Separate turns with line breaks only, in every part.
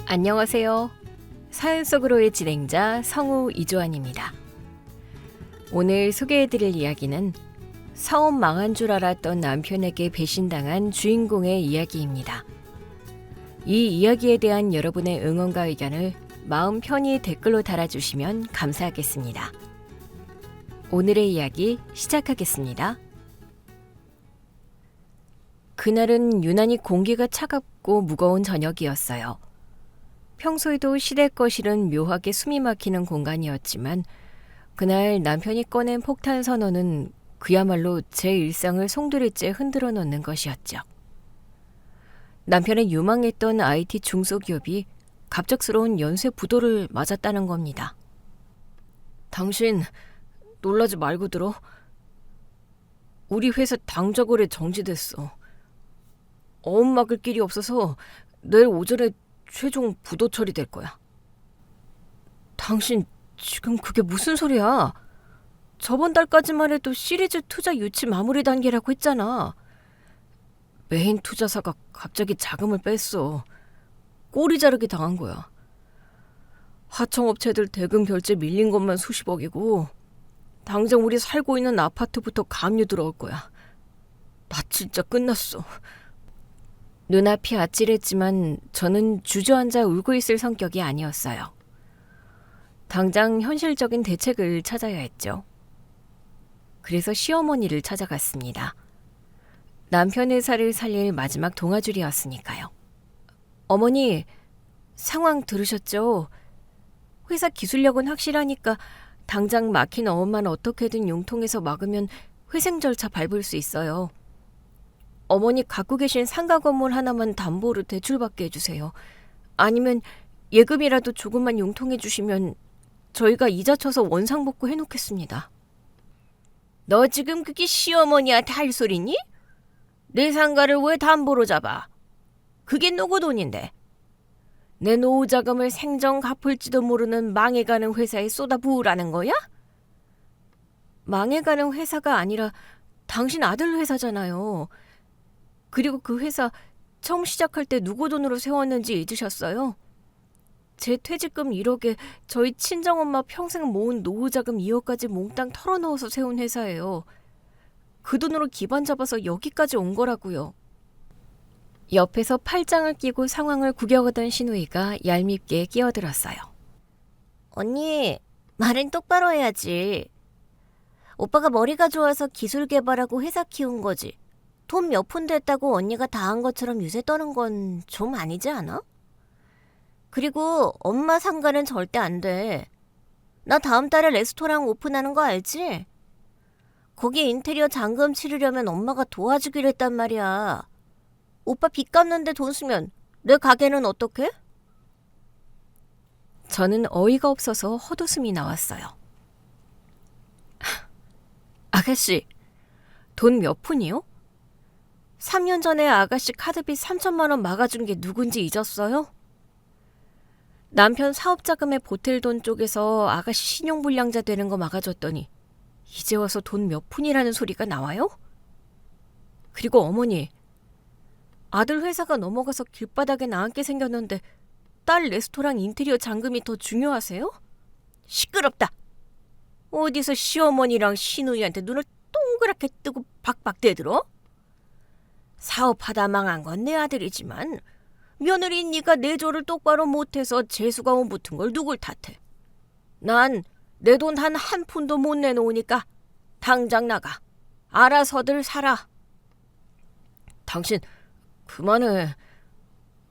안녕하세요. 사연 속으로의 진행자 성우 이조안입니다. 오늘 소개해드릴 이야기는 사업 망한 줄 알았던 남편에게 배신당한 주인공의 이야기입니다. 이 이야기에 대한 여러분의 응원과 의견을 마음 편히 댓글로 달아주시면 감사하겠습니다. 오늘의 이야기 시작하겠습니다. 그날은 유난히 공기가 차갑고 무거운 저녁이었어요. 평소에도 시댁 거실은 묘하게 숨이 막히는 공간이었지만 그날 남편이 꺼낸 폭탄 선언은 그야말로 제 일상을 송두리째 흔들어 놓는 것이었죠. 남편의 유망했던 IT 중소기업이 갑작스러운 연쇄 부도를 맞았다는 겁니다. 당신 놀라지 말고 들어. 우리 회사 당좌거래 정지됐어. 어음 막을 길이 없어서 내일 오전에 최종 부도 처리될 거야. 당신 지금 그게 무슨 소리야? 저번 달까지만 해도 시리즈 투자 유치 마무리 단계라고 했잖아. 메인 투자사가 갑자기 자금을 뺐어. 꼬리 자르기 당한 거야. 하청업체들 대금 결제 밀린 것만 수십억이고 당장 우리 살고 있는 아파트부터 감유 들어올 거야. 나 진짜 끝났어. 눈앞이 아찔했지만 저는 주저앉아 울고 있을 성격이 아니었어요. 당장 현실적인 대책을 찾아야 했죠. 그래서 시어머니를 찾아갔습니다. 남편 회사를 살릴 마지막 동아줄이었으니까요. 어머니, 상황 들으셨죠? 회사 기술력은 확실하니까 당장 막힌 어음만 어떻게든 융통해서 막으면 회생 절차 밟을 수 있어요. 어머니 갖고 계신 상가 건물 하나만 담보로 대출받게 해주세요. 아니면 예금이라도 조금만 융통해 주시면 저희가 이자 쳐서 원상복구 해놓겠습니다. 너 지금 그게 시어머니한테 할 소리니? 내 상가를 왜 담보로 잡아? 그게 누구 돈인데? 내 노후 자금을 생전 갚을지도 모르는 망해가는 회사에 쏟아부으라는 거야? 망해가는 회사가 아니라 당신 아들 회사잖아요. 그리고 그 회사 처음 시작할 때 누구 돈으로 세웠는지 잊으셨어요? 제 퇴직금 1억에 저희 친정엄마 평생 모은 노후자금 2억까지 몽땅 털어넣어서 세운 회사예요. 그 돈으로 기반 잡아서 여기까지 온 거라고요. 옆에서 팔짱을 끼고 상황을 구겨가던 신우이가 얄밉게 끼어들었어요. 언니, 말은 똑바로 해야지. 오빠가 머리가 좋아서 기술 개발하고 회사 키운 거지. 돈 몇 푼 됐다고 언니가 다 한 것처럼 유세 떠는 건 좀 아니지 않아? 그리고 엄마 상가는 절대 안 돼. 나 다음 달에 레스토랑 오픈하는 거 알지? 거기 인테리어 잔금 치르려면 엄마가 도와주기로 했단 말이야. 오빠 빚 갚는데 돈 쓰면 내 가게는 어떡해? 저는 어이가 없어서 헛웃음이 나왔어요. 아가씨, 돈 몇 푼이요? 3년 전에 아가씨 카드비 3천만 원 막아준 게 누군지 잊었어요? 남편 사업자금에 보탤 돈 쪽에서 아가씨 신용불량자 되는 거 막아줬더니 이제 와서 돈 몇 푼이라는 소리가 나와요? 그리고 어머니, 아들 회사가 넘어가서 길바닥에 나앉게 생겼는데 딸 레스토랑 인테리어 잔금이 더 중요하세요? 시끄럽다. 어디서 시어머니랑 시누이한테 눈을 동그랗게 뜨고 박박 대들어? 사업하다 망한 건 내 아들이지만 며느리 네가 내조를 똑바로 못해서 재수가 못 붙은 걸 누굴 탓해? 난 내 돈 한 푼도 못 내놓으니까 당장 나가. 알아서들 살아. 당신 그만해.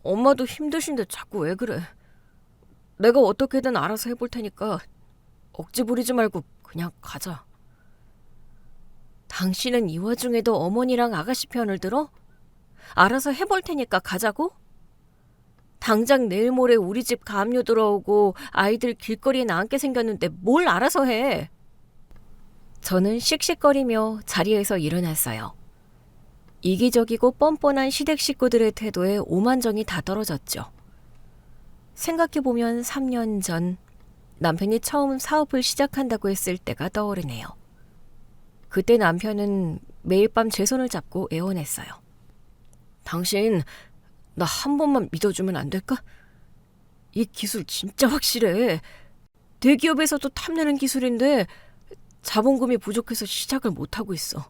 엄마도 힘드신데 자꾸 왜 그래? 내가 어떻게든 알아서 해볼 테니까 억지 부리지 말고 그냥 가자. 당신은 이 와중에도 어머니랑 아가씨 편을 들어? 알아서 해볼 테니까 가자고? 당장 내일 모레 우리 집 가압류 들어오고 아이들 길거리에 나앉게 생겼는데 뭘 알아서 해? 저는 씩씩거리며 자리에서 일어났어요. 이기적이고 뻔뻔한 시댁 식구들의 태도에 오만정이 다 떨어졌죠. 생각해보면 3년 전 남편이 처음 사업을 시작한다고 했을 때가 떠오르네요. 그때 남편은 매일 밤 제 손을 잡고 애원했어요. 당신 나 한 번만 믿어주면 안 될까? 이 기술 진짜 확실해. 대기업에서도 탐내는 기술인데 자본금이 부족해서 시작을 못하고 있어.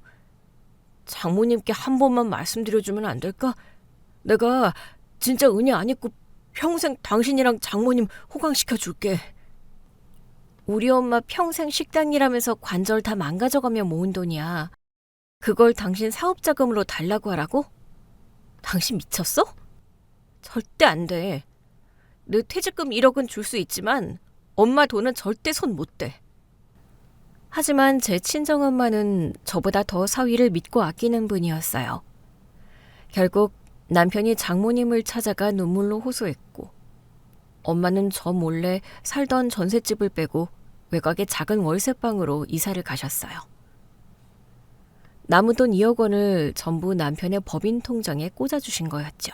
장모님께 한 번만 말씀드려주면 안 될까? 내가 진짜 은혜 안 잊고 평생 당신이랑 장모님 호강시켜줄게. 우리 엄마 평생 식당 일하면서 관절 다 망가져가며 모은 돈이야. 그걸 당신 사업자금으로 달라고 하라고? 당신 미쳤어? 절대 안 돼. 내 퇴직금 1억은 줄 수 있지만 엄마 돈은 절대 손 못 대. 하지만 제 친정엄마는 저보다 더 사위를 믿고 아끼는 분이었어요. 결국 남편이 장모님을 찾아가 눈물로 호소했고, 엄마는 저 몰래 살던 전셋집을 빼고 외곽의 작은 월세방으로 이사를 가셨어요. 남은 돈 2억 원을 전부 남편의 법인 통장에 꽂아주신 거였죠.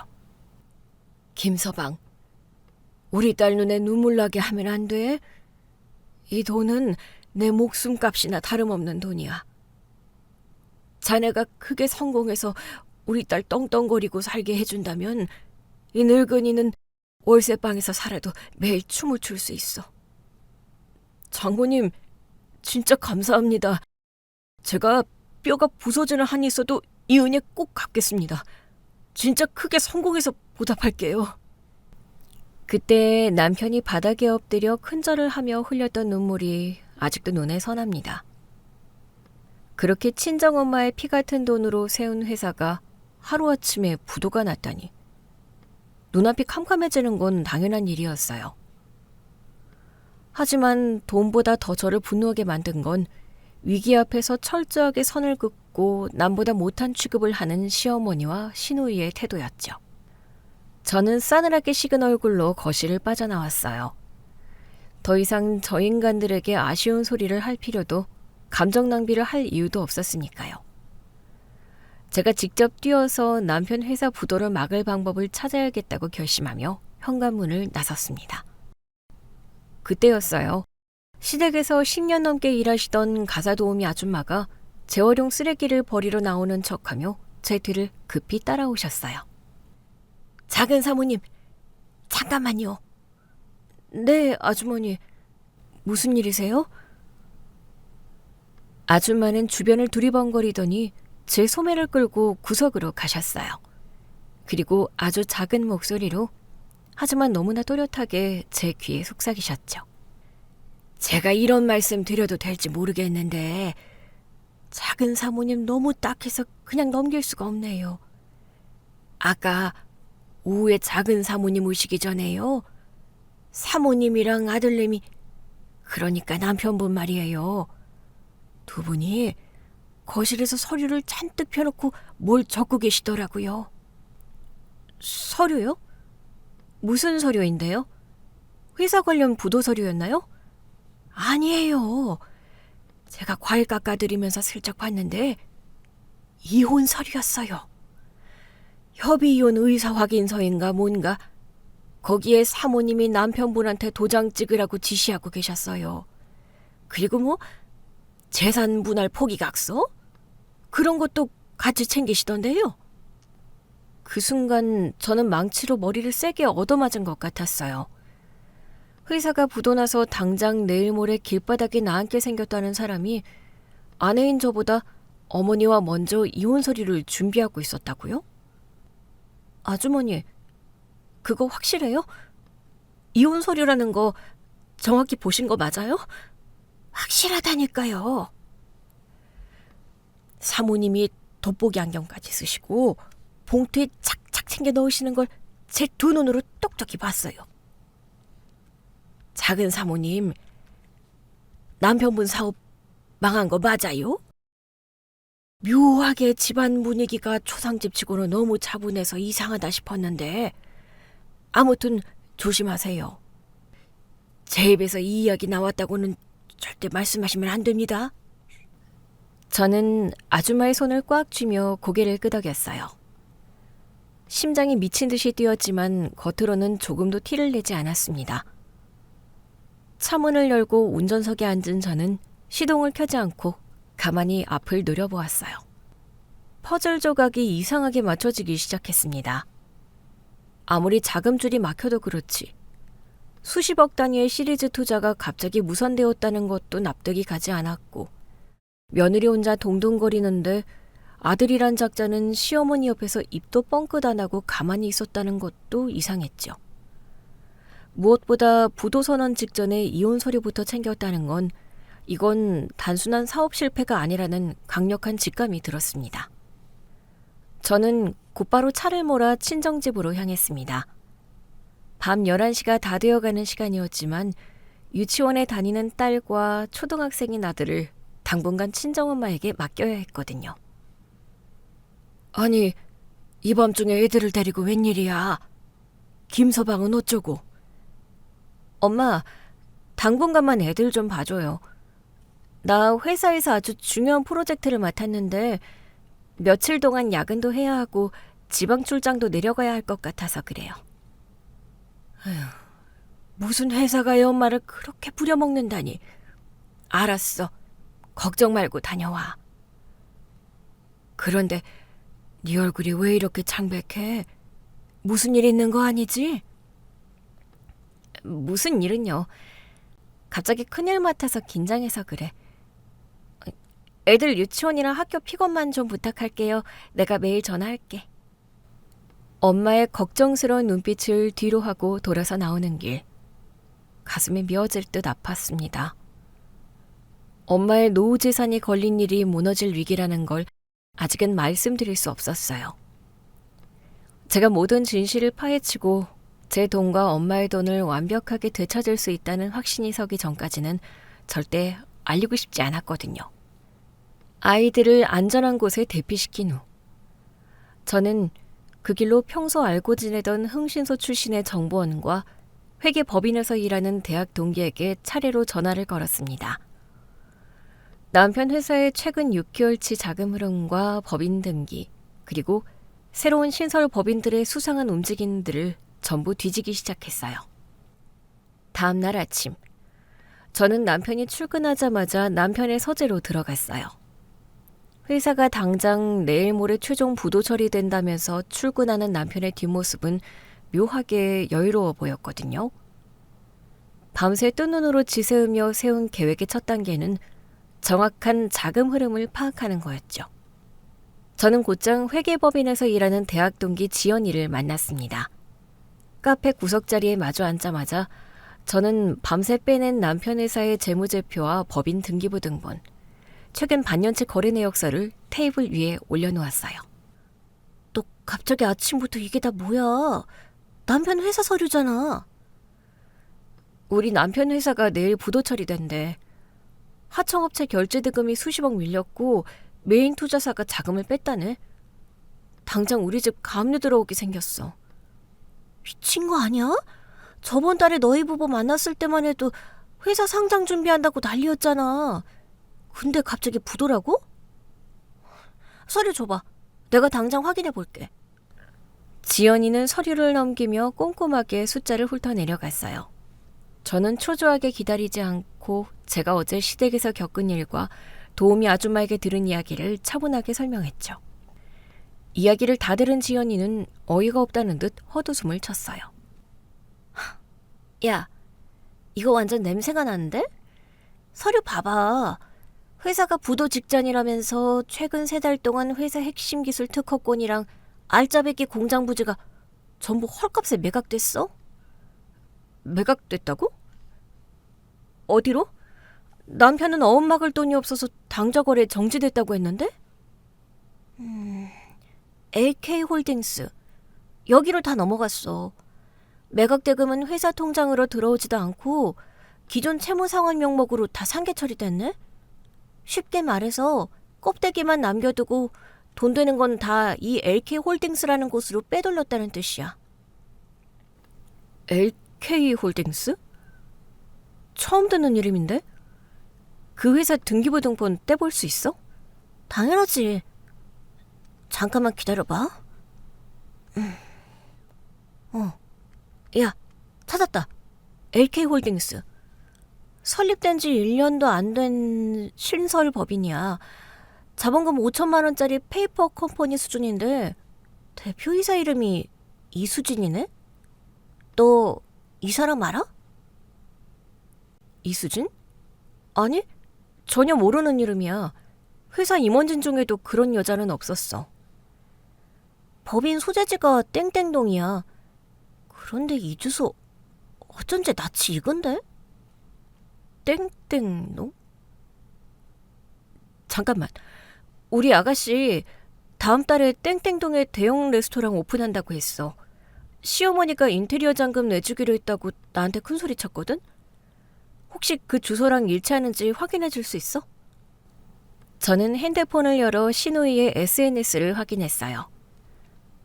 김서방, 우리 딸 눈에 눈물 나게 하면 안 돼. 이 돈은 내 목숨값이나 다름없는 돈이야. 자네가 크게 성공해서 우리 딸 떵떵거리고 살게 해준다면 이 늙은이는 월세방에서 살아도 매일 춤을 출 수 있어. 장모님, 진짜 감사합니다. 제가 뼈가 부서지는 한이 있어도 이 은혜 꼭 갚겠습니다. 진짜 크게 성공해서 보답할게요. 그때 남편이 바닥에 엎드려 큰절을 하며 흘렸던 눈물이 아직도 눈에 선합니다. 그렇게 친정엄마의 피 같은 돈으로 세운 회사가 하루아침에 부도가 났다니. 눈앞이 캄캄해지는 건 당연한 일이었어요. 하지만 돈보다 더 저를 분노하게 만든 건 위기 앞에서 철저하게 선을 긋고 남보다 못한 취급을 하는 시어머니와 시누이의 태도였죠. 저는 싸늘하게 식은 얼굴로 거실을 빠져나왔어요. 더 이상 저 인간들에게 아쉬운 소리를 할 필요도 감정 낭비를 할 이유도 없었으니까요. 제가 직접 뛰어서 남편 회사 부도를 막을 방법을 찾아야겠다고 결심하며 현관문을 나섰습니다. 그때였어요. 시댁에서 10년 넘게 일하시던 가사도우미 아줌마가 재활용 쓰레기를 버리러 나오는 척하며 제 뒤를 급히 따라오셨어요. 작은 사모님, 잠깐만요. 네, 아주머니. 무슨 일이세요? 아줌마는 주변을 두리번거리더니 제 소매를 끌고 구석으로 가셨어요. 그리고 아주 작은 목소리로, 하지만 너무나 또렷하게 제 귀에 속삭이셨죠. 제가 이런 말씀 드려도 될지 모르겠는데 작은 사모님 너무 딱해서 그냥 넘길 수가 없네요. 아까 오후에 작은 사모님 오시기 전에요. 사모님이랑 아들내미, 그러니까 남편분 말이에요. 두 분이 거실에서 서류를 잔뜩 펴놓고 뭘 적고 계시더라고요. 서류요? 무슨 서류인데요? 회사 관련 부도 서류였나요? 아니에요. 제가 과일 깎아드리면서 슬쩍 봤는데 이혼 서류였어요. 협의이혼 의사 확인서인가 뭔가. 거기에 사모님이 남편분한테 도장 찍으라고 지시하고 계셨어요. 그리고 뭐 재산 분할 포기각서? 그런 것도 같이 챙기시던데요. 그 순간 저는 망치로 머리를 세게 얻어맞은 것 같았어요. 회사가 부도나서 당장 내일 모레 길바닥에 나앉게 생겼다는 사람이 아내인 저보다 어머니와 먼저 이혼 서류를 준비하고 있었다고요? 아주머니, 그거 확실해요? 이혼 서류라는 거 정확히 보신 거 맞아요? 확실하다니까요. 사모님이 돋보기 안경까지 쓰시고 봉투에 착착 챙겨 넣으시는 걸 제 두 눈으로 똑똑히 봤어요. 작은 사모님, 남편분 사업 망한 거 맞아요? 묘하게 집안 분위기가 초상집치고는 너무 차분해서 이상하다 싶었는데 아무튼 조심하세요. 제 입에서 이 이야기 나왔다고는 절대 말씀하시면 안 됩니다. 저는 아줌마의 손을 꽉 쥐며 고개를 끄덕였어요. 심장이 미친 듯이 뛰었지만 겉으로는 조금도 티를 내지 않았습니다. 차문을 열고 운전석에 앉은 저는 시동을 켜지 않고 가만히 앞을 노려보았어요. 퍼즐 조각이 이상하게 맞춰지기 시작했습니다. 아무리 자금줄이 막혀도 그렇지 수십억 단위의 시리즈 투자가 갑자기 무산되었다는 것도 납득이 가지 않았고, 며느리 혼자 동동거리는데 아들이란 작자는 시어머니 옆에서 입도 뻥끗 안 하고 가만히 있었다는 것도 이상했죠. 무엇보다 부도선언 직전에 이혼 서류부터 챙겼다는 건 이건 단순한 사업 실패가 아니라는 강력한 직감이 들었습니다. 저는 곧바로 차를 몰아 친정집으로 향했습니다. 밤 11시가 다 되어가는 시간이었지만 유치원에 다니는 딸과 초등학생인 아들을 당분간 친정엄마에게 맡겨야 했거든요. 아니, 이 밤중에 애들을 데리고 웬일이야? 김서방은 어쩌고? 엄마, 당분간만 애들 좀 봐줘요. 나 회사에서 아주 중요한 프로젝트를 맡았는데 며칠 동안 야근도 해야 하고 지방 출장도 내려가야 할 것 같아서 그래요. 아휴, 무슨 회사가 엄마를 그렇게 부려먹는다니. 알았어. 걱정 말고 다녀와. 그런데 네 얼굴이 왜 이렇게 창백해? 무슨 일 있는 거 아니지? 무슨 일은요. 갑자기 큰일 맡아서 긴장해서 그래. 애들 유치원이랑 학교 픽업만 좀 부탁할게요. 내가 매일 전화할게. 엄마의 걱정스러운 눈빛을 뒤로 하고 돌아서 나오는 길. 가슴이 미어질 듯 아팠습니다. 엄마의 노후 재산이 걸린 일이 무너질 위기라는 걸 아직은 말씀드릴 수 없었어요. 제가 모든 진실을 파헤치고 제 돈과 엄마의 돈을 완벽하게 되찾을 수 있다는 확신이 서기 전까지는 절대 알리고 싶지 않았거든요. 아이들을 안전한 곳에 대피시킨 후 저는 그 길로 평소 알고 지내던 흥신소 출신의 정보원과 회계법인에서 일하는 대학 동기에게 차례로 전화를 걸었습니다. 남편 회사의 최근 6개월치 자금 흐름과 법인 등기, 그리고 새로운 신설 법인들의 수상한 움직임들을 전부 뒤지기 시작했어요. 다음 날 아침, 저는 남편이 출근하자마자 남편의 서재로 들어갔어요. 회사가 당장 내일 모레 최종 부도 처리된다면서 출근하는 남편의 뒷모습은 묘하게 여유로워 보였거든요. 밤새 뜬 눈으로 지새우며 세운 계획의 첫 단계는 정확한 자금 흐름을 파악하는 거였죠. 저는 곧장 회계법인에서 일하는 대학 동기 지연이를 만났습니다. 카페 구석자리에 마주 앉자마자 저는 밤새 빼낸 남편 회사의 재무제표와 법인 등기부 등본, 최근 반년치 거래 내역서를 테이블 위에 올려놓았어요. 너 갑자기 아침부터 이게 다 뭐야? 남편 회사 서류잖아. 우리 남편 회사가 내일 부도 처리된대. 하청업체 결제대금이 수십억 밀렸고 메인 투자사가 자금을 뺐다네. 당장 우리 집 가압류 들어오게 생겼어. 미친 거 아니야? 저번 달에 너희 부부 만났을 때만 해도 회사 상장 준비한다고 난리였잖아. 근데 갑자기 부도라고? 서류 줘봐. 내가 당장 확인해 볼게. 지연이는 서류를 넘기며 꼼꼼하게 숫자를 훑어내려갔어요. 저는 초조하게 기다리지 않고 제가 어제 시댁에서 겪은 일과 도우미 아줌마에게 들은 이야기를 차분하게 설명했죠. 이야기를 다 들은 지연이는 어이가 없다는 듯 헛웃음을 쳤어요. 야, 이거 완전 냄새가 나는데? 서류 봐봐. 회사가 부도 직전이라면서 최근 3달 동안 회사 핵심 기술 특허권이랑 알짜배기 공장 부지가 전부 헐값에 매각됐어? 매각됐다고? 어디로? 남편은 어음 막을 돈이 없어서 당좌 거래 정지됐다고 했는데? LK홀딩스. 여기로 다 넘어갔어. 매각 대금은 회사 통장으로 들어오지도 않고 기존 채무 상환 명목으로 다 상계 처리됐네? 쉽게 말해서 껍데기만 남겨두고 돈 되는 건 다 이 LK홀딩스라는 곳으로 빼돌렸다는 뜻이야. LK홀딩스? 처음 듣는 이름인데? 그 회사 등기부 등본 떼볼 수 있어? 당연하지. 잠깐만 기다려봐. 야, 찾았다. LK홀딩스. 설립된 지 1년도 안 된 신설 법인이야. 자본금 5천만 원짜리 페이퍼 컴퍼니 수준인데 대표이사 이름이 이수진이네? 너 이 사람 알아? 이수진? 아니, 전혀 모르는 이름이야. 회사 임원진 중에도 그런 여자는 없었어. 법인 소재지가 땡땡동이야. 그런데 이 주소 어쩐지 낯이 익은데? 땡땡동? 잠깐만. 우리 아가씨 다음 달에 땡땡동에 대형 레스토랑 오픈한다고 했어. 시어머니가 인테리어 잔금 내주기로 했다고 나한테 큰소리 쳤거든? 혹시 그 주소랑 일치하는지 확인해 줄 수 있어? 저는 핸드폰을 열어 신우이의 SNS를 확인했어요.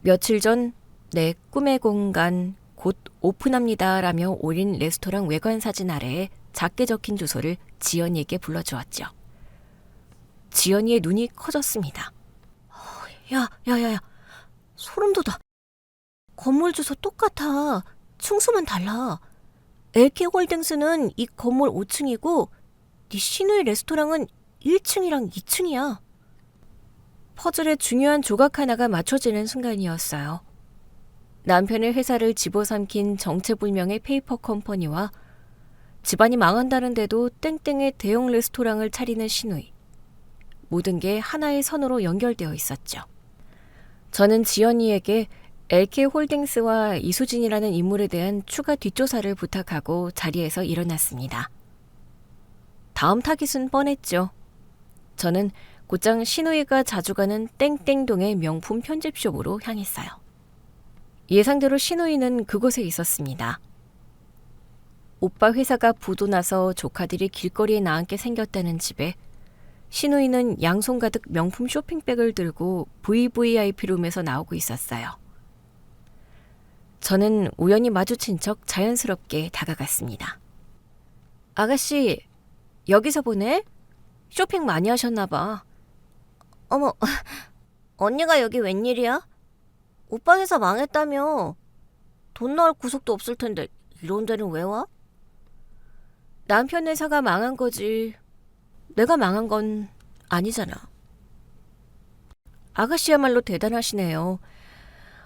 며칠 전 내 꿈의 공간 곧 오픈합니다 라며 올린 레스토랑 외관 사진 아래에 작게 적힌 주소를 지연이에게 불러주었죠. 지연이의 눈이 커졌습니다. 야, 소름 돋아. 건물 주소 똑같아. 층수만 달라. LK홀딩스는 이 건물 5층이고 네 신우이 레스토랑은 1층이랑 2층이야. 퍼즐의 중요한 조각 하나가 맞춰지는 순간이었어요. 남편의 회사를 집어삼킨 정체불명의 페이퍼 컴퍼니와 집안이 망한다는데도 땡땡의 대형 레스토랑을 차리는 신우이. 모든 게 하나의 선으로 연결되어 있었죠. 저는 지연이에게 LK홀딩스와 이수진이라는 인물에 대한 추가 뒷조사를 부탁하고 자리에서 일어났습니다. 다음 타깃은 뻔했죠. 저는 곧장 신우이가 자주 가는 땡땡동의 명품 편집숍으로 향했어요. 예상대로 신우이는 그곳에 있었습니다. 오빠 회사가 부도나서 조카들이 길거리에 나앉게 생겼다는 집에 신우이는 양손 가득 명품 쇼핑백을 들고 VVIP룸에서 나오고 있었어요. 저는 우연히 마주친 척 자연스럽게 다가갔습니다. 아가씨, 여기서 보네? 쇼핑 많이 하셨나 봐. 어머, 언니가 여기 웬일이야? 오빠 회사 망했다며. 돈 나올 구석도 없을 텐데 이런 데는 왜 와? 남편 회사가 망한 거지. 내가 망한 건 아니잖아. 아가씨야말로 대단하시네요.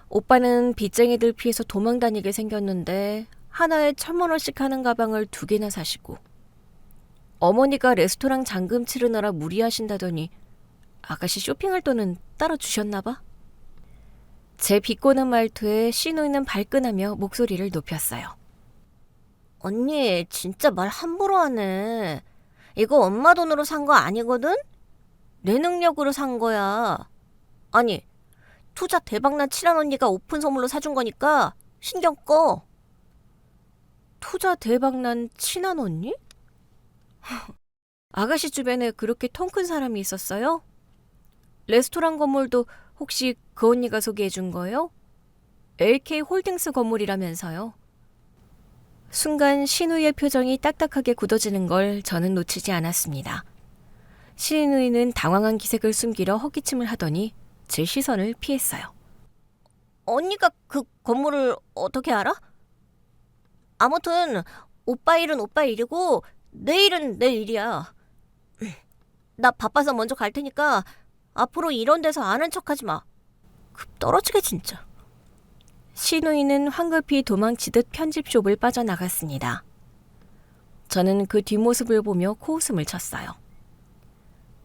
오빠는 빚쟁이들 피해서 도망다니게 생겼는데 하나에 1,000만 원씩 하는 가방을 2개나 사시고 어머니가 레스토랑 잔금 치르느라 무리하신다더니 아가씨 쇼핑할 돈은 따로 주셨나 봐. 제 비꼬는 말투에 신우이는 발끈하며 목소리를 높였어요. 언니 진짜 말 함부로 하네. 이거 엄마 돈으로 산 거 아니거든? 내 능력으로 산 거야. 아니, 투자 대박난 친한 언니가 오픈 선물로 사준 거니까 신경 꺼. 투자 대박난 친한 언니? 아가씨 주변에 그렇게 통 큰 사람이 있었어요? 레스토랑 건물도 혹시 그 언니가 소개해 준 거예요? LK홀딩스 건물이라면서요. 순간 신우이의 표정이 딱딱하게 굳어지는 걸 저는 놓치지 않았습니다. 신우이는 당황한 기색을 숨기려 헛기침을 하더니 제 시선을 피했어요. 언니가 그 건물을 어떻게 알아? 아무튼 오빠 일은 오빠 일이고 내 일은 내 일이야. 나 바빠서 먼저 갈 테니까 앞으로 이런 데서 아는 척하지 마. 급 떨어지게 진짜. 신우이는 황급히 도망치듯 편집숍을 빠져나갔습니다. 저는 그 뒷모습을 보며 코웃음을 쳤어요.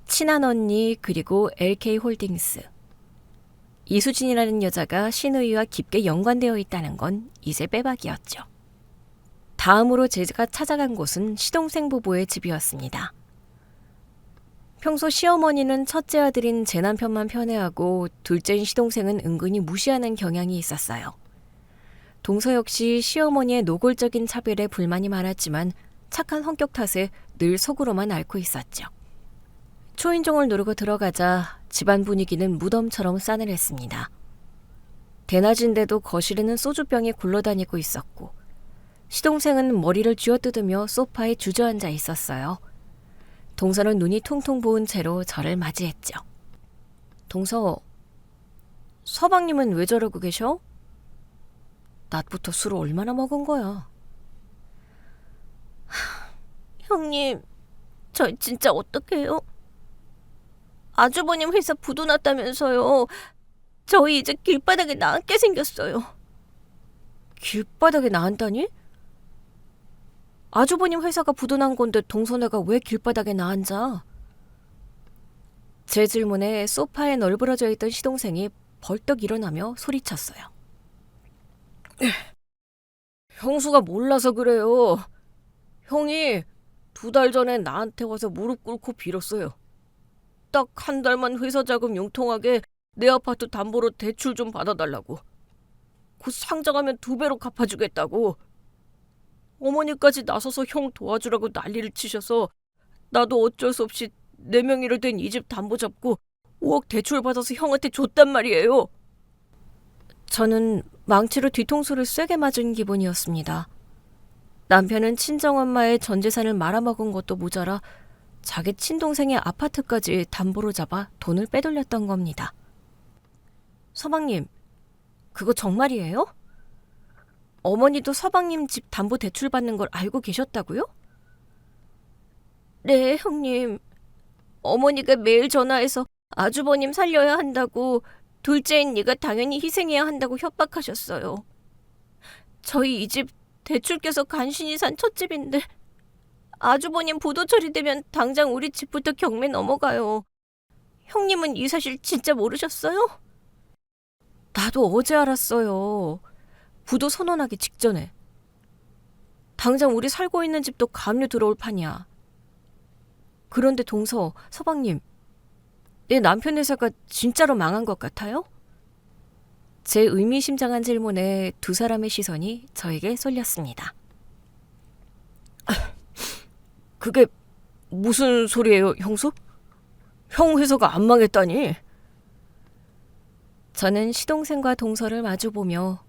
친한 언니 그리고 LK홀딩스. 이수진이라는 여자가 신우이와 깊게 연관되어 있다는 건 이제 빼박이었죠. 다음으로 제가 찾아간 곳은 시동생 부부의 집이었습니다. 평소 시어머니는 첫째 아들인 제 남편만 편애하고 둘째인 시동생은 은근히 무시하는 경향이 있었어요. 동서 역시 시어머니의 노골적인 차별에 불만이 많았지만 착한 성격 탓에 늘 속으로만 앓고 있었죠. 초인종을 누르고 들어가자 집안 분위기는 무덤처럼 싸늘했습니다. 대낮인데도 거실에는 소주병이 굴러다니고 있었고 시동생은 머리를 쥐어뜯으며 소파에 주저앉아 있었어요. 동서는 눈이 퉁퉁 부은 채로 저를 맞이했죠. 동서, 서방님은 왜 저러고 계셔? 낮부터 술을 얼마나 먹은 거야? 형님, 저 진짜 어떡해요? 아주버님 회사 부도 났다면서요. 저희 이제 길바닥에 나앉게 생겼어요. 길바닥에 나앉다니? 아주버님 회사가 부도난 건데 동선애가 왜 길바닥에 나앉아? 제 질문에 소파에 널브러져 있던 시동생이 벌떡 일어나며 소리쳤어요. 형수가 몰라서 그래요. 형이 2달 전에 나한테 와서 무릎 꿇고 빌었어요. 딱 1달만 회사 자금 융통하게 내 아파트 담보로 대출 좀 받아달라고. 곧 상장하면 2배로 갚아주겠다고. 어머니까지 나서서 형 도와주라고 난리를 치셔서 나도 어쩔 수 없이 내 명의로 된 이 집 담보 잡고 5억 대출 받아서 형한테 줬단 말이에요. 저는 망치로 뒤통수를 세게 맞은 기분이었습니다. 남편은 친정엄마의 전 재산을 말아먹은 것도 모자라 자기 친동생의 아파트까지 담보로 잡아 돈을 빼돌렸던 겁니다. 서방님, 그거 정말이에요? 어머니도 서방님 집 담보 대출 받는 걸 알고 계셨다고요? 네, 형님. 어머니가 매일 전화해서 아주버님 살려야 한다고, 둘째인 네가 당연히 희생해야 한다고 협박하셨어요. 저희 이 집 대출 껴서 간신히 산 첫 집인데 아주버님 부도 처리되면 당장 우리 집부터 경매 넘어가요. 형님은 이 사실 진짜 모르셨어요? 나도 어제 알았어요. 부도 선언하기 직전에. 당장 우리 살고 있는 집도 가압류 들어올 판이야. 그런데 서방님, 내 남편 회사가 진짜로 망한 것 같아요? 제 의미심장한 질문에 두 사람의 시선이 저에게 쏠렸습니다. 그게 무슨 소리예요, 형수? 형 회사가 안 망했다니? 저는 시동생과 동서를 마주보며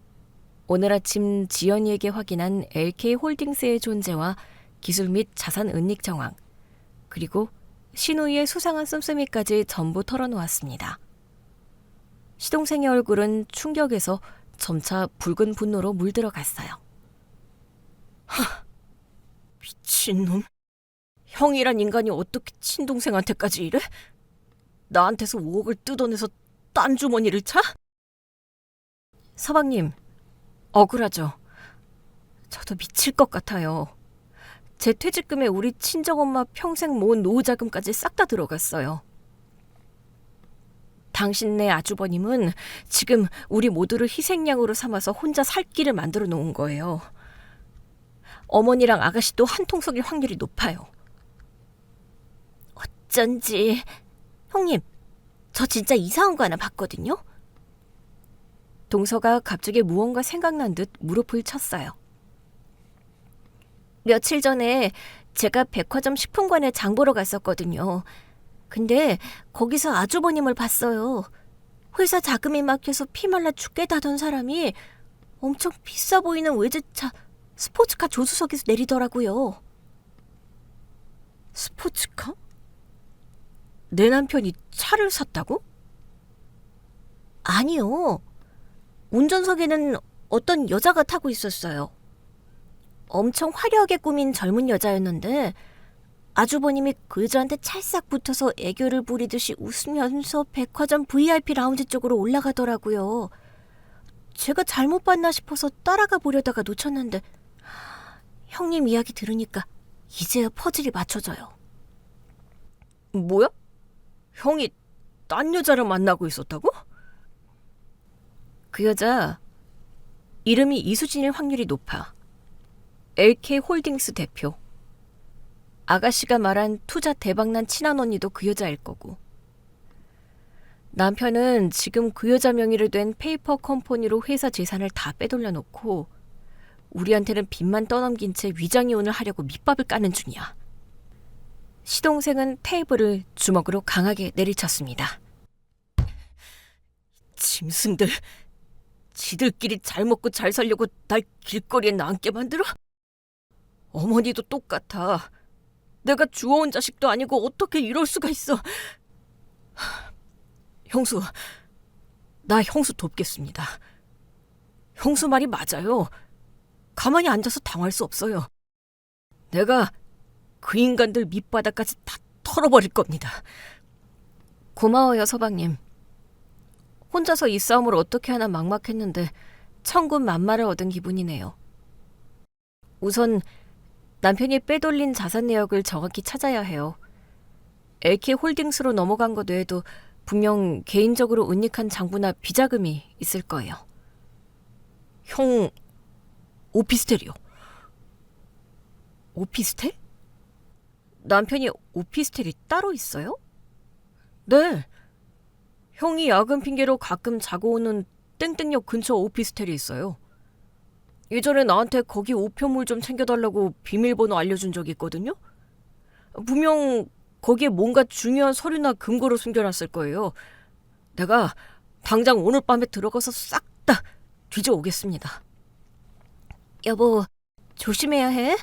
오늘 아침 지연이에게 확인한 LK홀딩스의 존재와 기술 및 자산 은닉 정황, 그리고 신우이의 수상한 씀씀이까지 전부 털어놓았습니다. 시동생의 얼굴은 충격에서 점차 붉은 분노로 물들어갔어요. 미친놈. 형이란 인간이 어떻게 친동생한테까지 이래? 나한테서 5억을 뜯어내서 딴 주머니를 차? 서방님, 억울하죠. 저도 미칠 것 같아요. 제 퇴직금에 우리 친정엄마 평생 모은 노후자금까지 싹 다 들어갔어요. 당신네 아주버님은 지금 우리 모두를 희생양으로 삼아서 혼자 살 길을 만들어 놓은 거예요. 어머니랑 아가씨도 한통 속일 확률이 높아요. 어쩐지. 형님, 저 진짜 이상한 거 하나 봤거든요. 동서가 갑자기 무언가 생각난 듯 무릎을 쳤어요. 며칠 전에 제가 백화점 식품관에 장 보러 갔었거든요. 근데 거기서 아주버님을 봤어요. 회사 자금이 막혀서 피말라 죽겠다던 사람이 엄청 비싸 보이는 외제차 스포츠카 조수석에서 내리더라고요. 스포츠카? 내 남편이 차를 샀다고? 아니요. 운전석에는 어떤 여자가 타고 있었어요. 엄청 화려하게 꾸민 젊은 여자였는데 아주버님이 그 여자한테 찰싹 붙어서 애교를 부리듯이 웃으면서 백화점 VIP 라운지 쪽으로 올라가더라고요. 제가 잘못 봤나 싶어서 따라가 보려다가 놓쳤는데 형님 이야기 들으니까 이제야 퍼즐이 맞춰져요. 뭐야? 형이 딴 여자를 만나고 있었다고? 그 여자 이름이 이수진일 확률이 높아. LK홀딩스 대표. 아가씨가 말한 투자 대박난 친한 언니도 그 여자일 거고. 남편은 지금 그 여자 명의로 된 페이퍼 컴퍼니로 회사 재산을 다 빼돌려 놓고 우리한테는 빚만 떠넘긴 채 위장이혼을 하려고 밑밥을 까는 중이야. 시동생은 테이블을 주먹으로 강하게 내리쳤습니다. 짐승들, 지들끼리 잘 먹고 잘 살려고 날 길거리에 나앉게 만들어? 어머니도 똑같아. 내가 주워온 자식도 아니고 어떻게 이럴 수가 있어. 형수, 나 형수 돕겠습니다. 형수 말이 맞아요. 가만히 앉아서 당할 수 없어요. 내가 그 인간들 밑바닥까지 다 털어버릴 겁니다. 고마워요, 서방님. 혼자서 이 싸움을 어떻게 하나 막막했는데 천군만마를 얻은 기분이네요. 우선 남편이 빼돌린 자산 내역을 정확히 찾아야 해요. LK홀딩스로 넘어간 것 외에도 분명 개인적으로 은닉한 장부나 비자금이 있을 거예요.
형, 오피스텔이요.
오피스텔? 남편이 오피스텔이 따로 있어요?
네.
형이 야근 핑계로 가끔 자고 오는 땡땡역 근처 오피스텔이 있어요. 예전에 나한테 거기 우편물 좀 챙겨달라고 비밀번호 알려준 적이 있거든요. 분명 거기에 뭔가 중요한 서류나 금고를 숨겨놨을 거예요. 내가 당장 오늘 밤에 들어가서 싹 다 뒤져오겠습니다.
여보, 조심해야 해.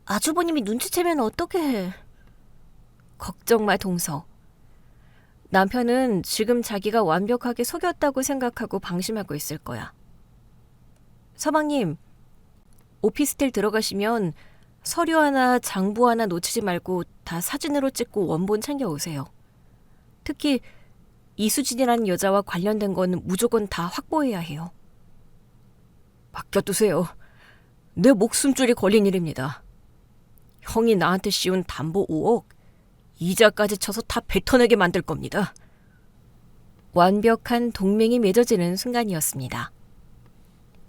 아주버님이 눈치채면 어떻게 해?
걱정 마, 동서. 남편은 지금 자기가 완벽하게 속였다고 생각하고 방심하고 있을 거야. 서방님, 오피스텔 들어가시면 서류 하나, 장부 하나 놓치지 말고 다 사진으로 찍고 원본 챙겨오세요. 특히 이수진이라는 여자와 관련된 건 무조건 다 확보해야 해요. 맡겨두세요. 내 목숨줄이 걸린 일입니다. 형이 나한테 씌운 담보 5억, 이자까지 쳐서 다 뱉어내게 만들 겁니다. 완벽한 동맹이 맺어지는 순간이었습니다.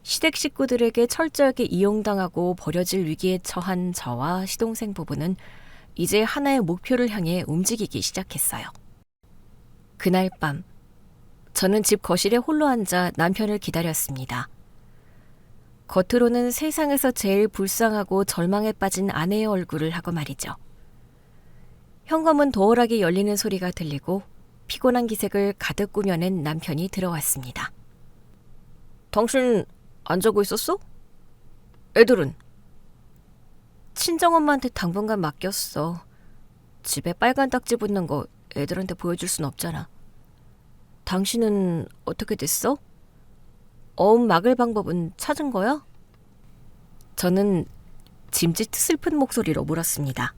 시댁 식구들에게 철저하게 이용당하고 버려질 위기에 처한 저와 시동생 부부는 이제 하나의 목표를 향해 움직이기 시작했어요. 그날 밤, 저는 집 거실에 홀로 앉아 남편을 기다렸습니다. 겉으로는 세상에서 제일 불쌍하고 절망에 빠진 아내의 얼굴을 하고 말이죠. 현관문 도어락이 열리는 소리가 들리고 피곤한 기색을 가득 꾸며낸 남편이 들어왔습니다.
당신 안 자고 있었어? 애들은?
친정엄마한테 당분간 맡겼어. 집에 빨간 딱지 붙는 거 애들한테 보여줄 순 없잖아. 당신은 어떻게 됐어? 어음 막을 방법은 찾은 거야? 저는 짐짓 슬픈 목소리로 물었습니다.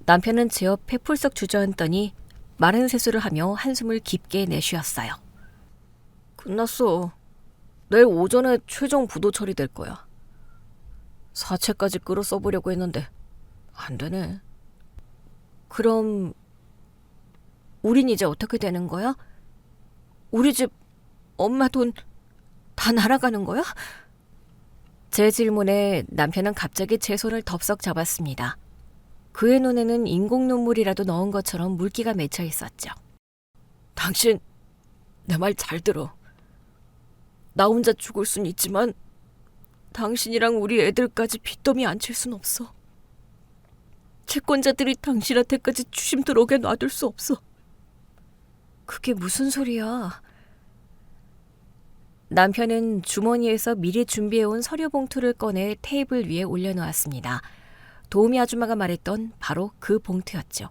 남편은 제 옆에 풀썩 주저앉더니 마른 세수를 하며 한숨을 깊게 내쉬었어요.
끝났어. 내일 오전에 최종 부도 처리될 거야. 사채까지 끌어 써보려고 했는데 안 되네.
그럼 우린 이제 어떻게 되는 거야? 우리 집 엄마 돈 다 날아가는 거야? 제 질문에 남편은 갑자기 제 손을 덥석 잡았습니다. 그의 눈에는 인공 눈물이라도 넣은 것처럼 물기가 맺혀 있었죠.
당신 내 말 잘 들어. 나 혼자 죽을 순 있지만 당신이랑 우리 애들까지 빚더미 안 칠 순 없어. 채권자들이 당신한테까지 추심 들어오게 놔둘 수 없어.
그게 무슨 소리야? 남편은 주머니에서 미리 준비해온 서류 봉투를 꺼내 테이블 위에 올려놓았습니다. 도우미 아줌마가 말했던 바로 그 봉투였죠.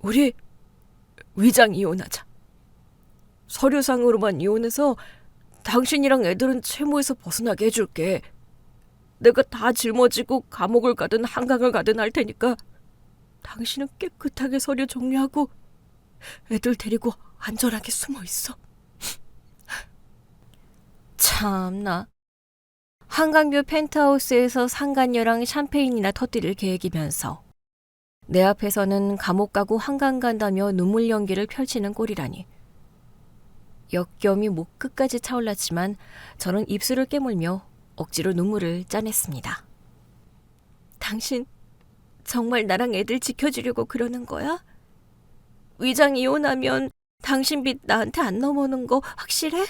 우리 위장 이혼하자. 서류상으로만 이혼해서 당신이랑 애들은 채무에서 벗어나게 해줄게. 내가 다 짊어지고 감옥을 가든 한강을 가든 할 테니까 당신은 깨끗하게 서류 정리하고 애들 데리고 안전하게 숨어 있어.
참나. 한강뷰 펜트하우스에서 상간녀랑 샴페인이나 터뜨릴 계획이면서 내 앞에서는 감옥 가고 한강 간다며 눈물 연기를 펼치는 꼴이라니. 역겨움이 목 끝까지 차올랐지만 저는 입술을 깨물며 억지로 눈물을 짜냈습니다. 당신 정말 나랑 애들 지켜주려고 그러는 거야? 위장 이혼하면 당신 빚 나한테 안 넘어오는 거 확실해?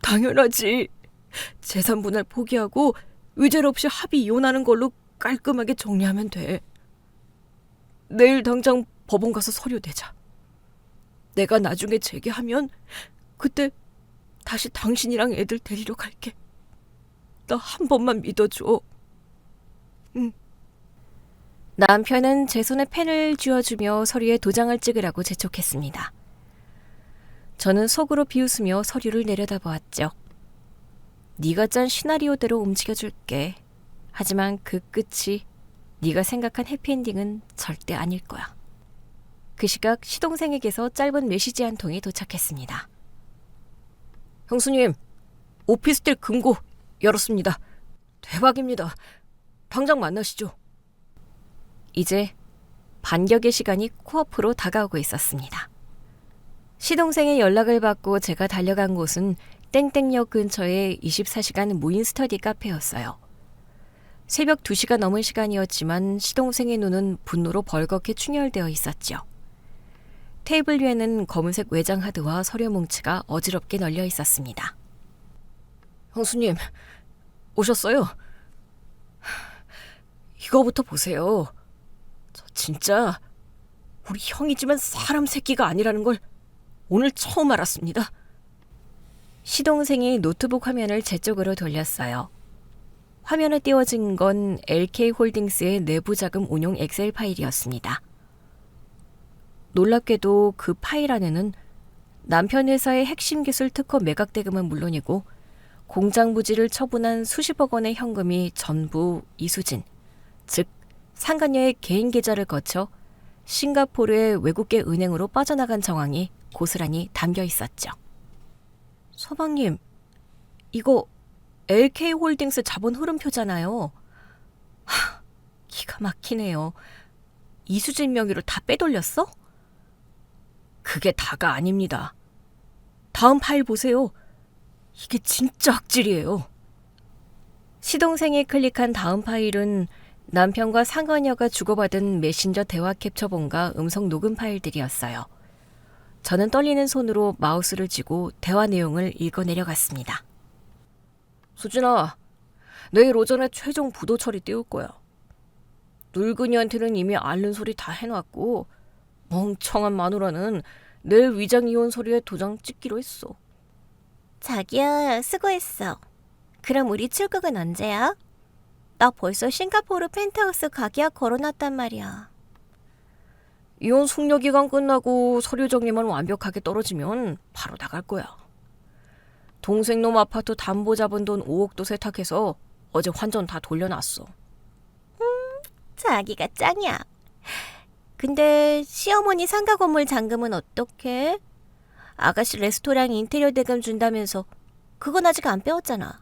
당연하지. 재산 분할 포기하고 위자료 없이 합의 이혼하는 걸로 깔끔하게 정리하면 돼. 내일 당장 법원 가서 서류 내자. 내가 나중에 재개하면 그때 다시 당신이랑 애들 데리러 갈게. 나 한 번만 믿어줘. 응.
남편은 제 손에 펜을 쥐어주며 서류에 도장을 찍으라고 재촉했습니다. 저는 속으로 비웃으며 서류를 내려다보았죠. 네가 짠 시나리오대로 움직여줄게. 하지만 그 끝이 네가 생각한 해피엔딩은 절대 아닐 거야. 그 시각 시동생에게서 짧은 메시지 한 통이 도착했습니다.
형수님, 오피스텔 금고 열었습니다. 대박입니다. 당장 만나시죠.
이제 반격의 시간이 코앞으로 다가오고 있었습니다. 시동생의 연락을 받고 제가 달려간 곳은 땡땡역 근처의 24시간 무인 스터디 카페였어요. 새벽 2시가 넘은 시간이었지만 시동생의 눈은 분노로 벌겋게 충혈되어 있었죠. 테이블 위에는 검은색 외장 하드와 서류 뭉치가 어지럽게 널려 있었습니다.
형수님, 오셨어요? 이거부터 보세요. 저 진짜 우리 형이지만 사람 새끼가 아니라는 걸 오늘 처음 알았습니다.
시동생이 노트북 화면을 제 쪽으로 돌렸어요. 화면에 띄워진 건 LK홀딩스의 내부 자금 운용 엑셀 파일이었습니다. 놀랍게도 그 파일 안에는 남편 회사의 핵심 기술 특허 매각 대금은 물론이고 공장 부지를 처분한 수십억 원의 현금이 전부 이수진, 즉 상간녀의 개인 계좌를 거쳐 싱가포르의 외국계 은행으로 빠져나간 정황이 고스란히 담겨 있었죠.
서방님, 이거 LK홀딩스 자본 흐름표잖아요. 기가 막히네요. 이수진 명의로 다 빼돌렸어? 그게 다가 아닙니다. 다음 파일 보세요. 이게 진짜 악질이에요.
시동생이 클릭한 다음 파일은 남편과 상간녀가 주고받은 메신저 대화 캡처본과 음성 녹음 파일들이었어요. 저는 떨리는 손으로 마우스를 쥐고 대화 내용을 읽어내려갔습니다.
수진아, 내일 오전에 최종 부도 처리 띄울 거야. 늙은이한테는 이미 앓는 소리 다 해놨고 멍청한 마누라는 내일 위장 이혼 서류에 도장 찍기로 했어.
자기야, 수고했어. 그럼 우리 출국은 언제야? 나 벌써 싱가포르 펜트하우스 가계약 걸어놨단 말이야.
이혼 숙려 기간 끝나고 서류 정리만 완벽하게 떨어지면 바로 나갈 거야. 동생 놈 아파트 담보 잡은 돈 5억도 세탁해서 어제 환전 다 돌려놨어.
자기가 짱이야. 근데 시어머니 상가 건물 잔금은 어떡해? 아가씨 레스토랑 인테리어 대금 준다면서 그건 아직 안 빼왔잖아.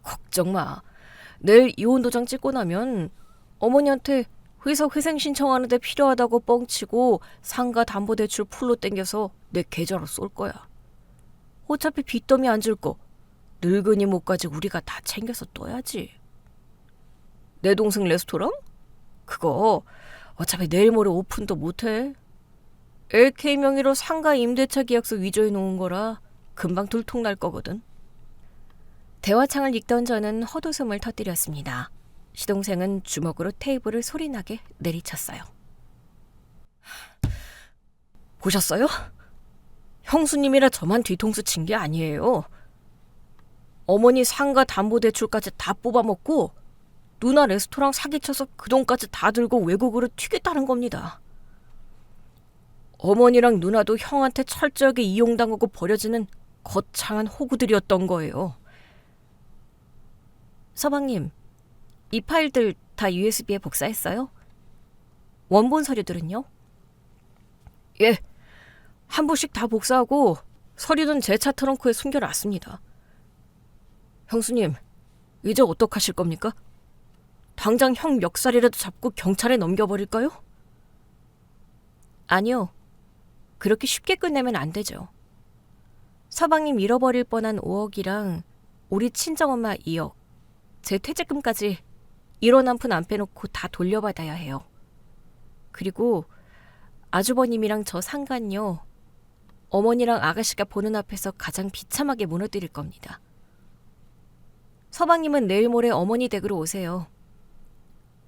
걱정 마. 내일 이혼 도장 찍고 나면 어머니한테 회사 회생 신청하는데 필요하다고 뻥치고 상가 담보대출 풀로 땡겨서 내 계좌로 쏠 거야. 어차피 빚더미 안 줄 거 늙은이 못까지 우리가 다 챙겨서 떠야지. 내 동생 레스토랑? 그거 어차피 내일 모레 오픈도 못해. LK 명의로 상가 임대차 계약서 위조해 놓은 거라 금방 들통날 거거든.
대화창을 읽던 저는 헛웃음을 터뜨렸습니다. 시동생은 주먹으로 테이블을 소리나게 내리쳤어요.
보셨어요? 형수님이라 저만 뒤통수 친 게 아니에요. 어머니 상가 담보대출까지 다 뽑아먹고 누나 레스토랑 사기쳐서 그 돈까지 다 들고 외국으로 튀겠다는 겁니다. 어머니랑 누나도 형한테 철저하게 이용당하고 버려지는 거창한 호구들이었던 거예요.
서방님, 이 파일들 다 USB에 복사했어요? 원본 서류들은요?
예, 한 부씩 다 복사하고 서류는 제 차 트렁크에 숨겨놨습니다. 형수님, 이제 어떡하실 겁니까? 당장 형 멱살이라도 잡고 경찰에 넘겨버릴까요?
아니요. 그렇게 쉽게 끝내면 안 되죠. 서방님 잃어버릴 뻔한 5억이랑 우리 친정엄마 2억, 제 퇴직금까지 1원 한 푼 안 빼놓고 다 돌려받아야 해요. 그리고 아주버님이랑 저 상간요, 어머니랑 아가씨가 보는 앞에서 가장 비참하게 무너뜨릴 겁니다. 서방님은 내일 모레 어머니 댁으로 오세요.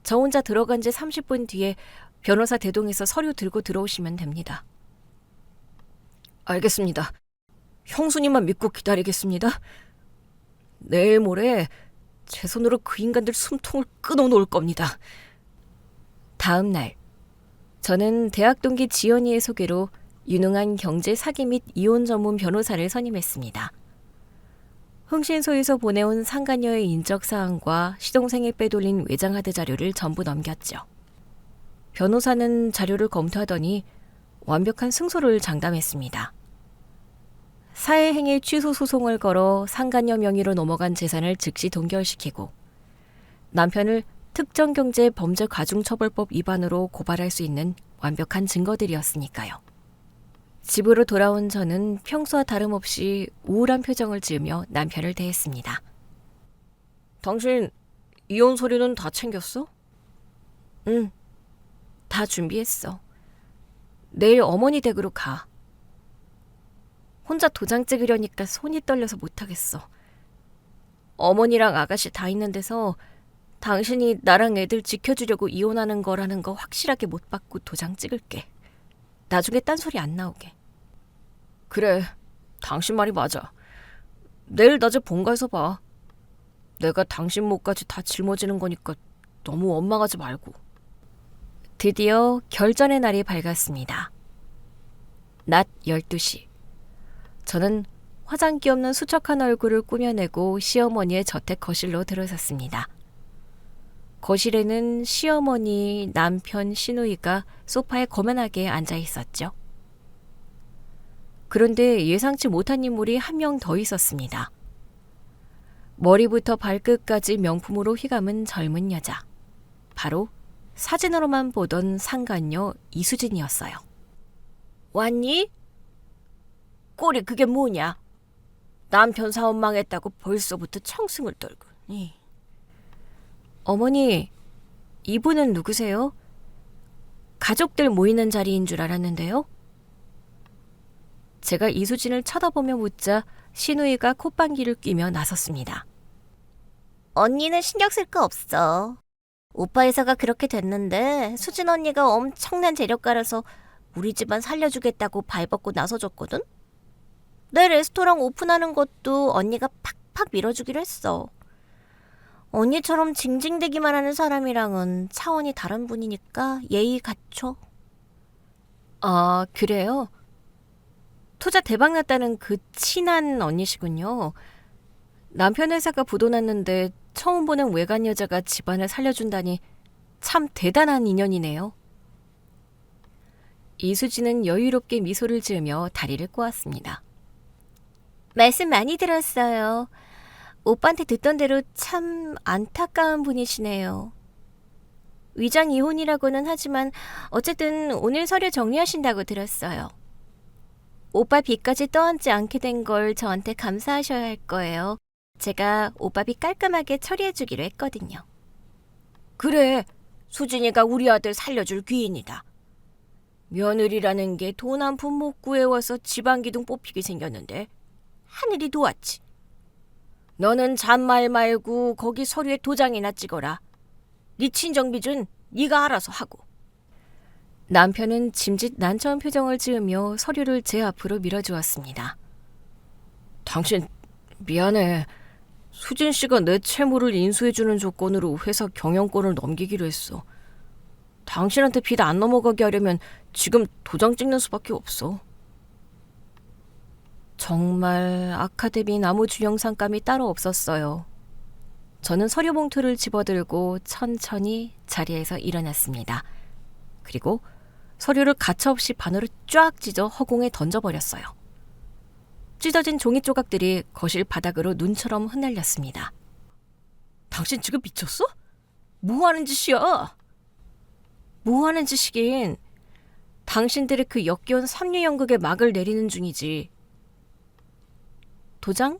저 혼자 들어간 지 30분 뒤에 변호사 대동에서 서류 들고 들어오시면 됩니다.
알겠습니다. 형수님만 믿고 기다리겠습니다. 내일 모레 제 손으로 그 인간들 숨통을 끊어놓을 겁니다.
다음 날, 저는 대학 동기 지연이의 소개로 유능한 경제 사기 및 이혼 전문 변호사를 선임했습니다. 흥신소에서 보내온 상간녀의 인적사항과 시동생이 빼돌린 외장하드 자료를 전부 넘겼죠. 변호사는 자료를 검토하더니 완벽한 승소를 장담했습니다. 사회행위 취소 소송을 걸어 상간녀 명의로 넘어간 재산을 즉시 동결시키고 남편을 특정경제범죄가중처벌법 위반으로 고발할 수 있는 완벽한 증거들이었으니까요. 집으로 돌아온 저는 평소와 다름없이 우울한 표정을 지으며 남편을 대했습니다.
당신 이혼 서류는 다 챙겼어?
응, 다 준비했어. 내일 어머니 댁으로 가. 혼자 도장 찍으려니까 손이 떨려서 못하겠어. 어머니랑 아가씨 다 있는 데서 당신이 나랑 애들 지켜주려고 이혼하는 거라는 거 확실하게 못 받고 도장 찍을게. 나중에 딴소리 안 나오게.
그래, 당신 말이 맞아. 내일 낮에 본가에서 봐. 내가 당신 목까지 다 짊어지는 거니까 너무 원망하지 말고.
드디어 결전의 날이 밝았습니다. 낮 12시. 저는 화장기 없는 수척한 얼굴을 꾸며내고 시어머니의 저택 거실로 들어섰습니다. 거실에는 시어머니, 남편, 시누이가 소파에 거만하게 앉아 있었죠. 그런데 예상치 못한 인물이 한 명 더 있었습니다. 머리부터 발끝까지 명품으로 휘감은 젊은 여자. 바로 사진으로만 보던 상간녀 이수진이었어요.
왔니? 꼴이 그게 뭐냐? 남편 사업 망했다고 벌써부터 청승을 떨고.
어머니, 이분은 누구세요? 가족들 모이는 자리인 줄 알았는데요. 제가 이수진을 쳐다보며 묻자 시누이가 콧방귀를 뀌며 나섰습니다.
언니는 신경 쓸 거 없어. 오빠 회사가 그렇게 됐는데 수진 언니가 엄청난 재력가라서 우리 집안 살려주겠다고 발벗고 나서줬거든? 내 레스토랑 오픈하는 것도 언니가 팍팍 밀어주기로 했어. 언니처럼 징징대기만 하는 사람이랑은 차원이 다른 분이니까 예의 갖춰.
아, 그래요? 투자 대박났다는 그 친한 언니시군요. 남편 회사가 부도났는데 처음 보는 외간 여자가 집안을 살려준다니 참 대단한 인연이네요. 이수진은 여유롭게 미소를 지으며 다리를 꼬았습니다.
말씀 많이 들었어요. 오빠한테 듣던 대로 참 안타까운 분이시네요. 위장 이혼이라고는 하지만 어쨌든 오늘 서류 정리하신다고 들었어요. 오빠 빚까지 떠안지 않게 된 걸 저한테 감사하셔야 할 거예요. 제가 오빠 빚 깔끔하게 처리해주기로 했거든요.
그래, 수진이가 우리 아들 살려줄 귀인이다. 며느리라는 게 돈 한 푼 못 구해와서 집안기둥 뽑히게 생겼는데 하늘이 도왔지. 너는 잔말 말고 거기 서류에 도장이나 찍어라. 네 친정빚은 네가 알아서 하고.
남편은 짐짓 난처한 표정을 지으며 서류를 제 앞으로 밀어주었습니다.
당신 미안해. 수진 씨가 내 채무를 인수해주는 조건으로 회사 경영권을 넘기기로 했어. 당신한테 빚 안 넘어가게 하려면 지금 도장 찍는 수밖에 없어.
정말 아카데미 나무주영상감이 따로 없었어요. 저는 서류 봉투를 집어들고 천천히 자리에서 일어났습니다. 그리고 서류를 가차없이 반으로 쫙 찢어 허공에 던져버렸어요. 찢어진 종이 조각들이 거실 바닥으로 눈처럼 흩날렸습니다.
당신 지금 미쳤어? 뭐 하는 짓이야?
뭐 하는 짓이긴. 당신들의 그 역겨운 삼류연극에 막을 내리는 중이지. 도장?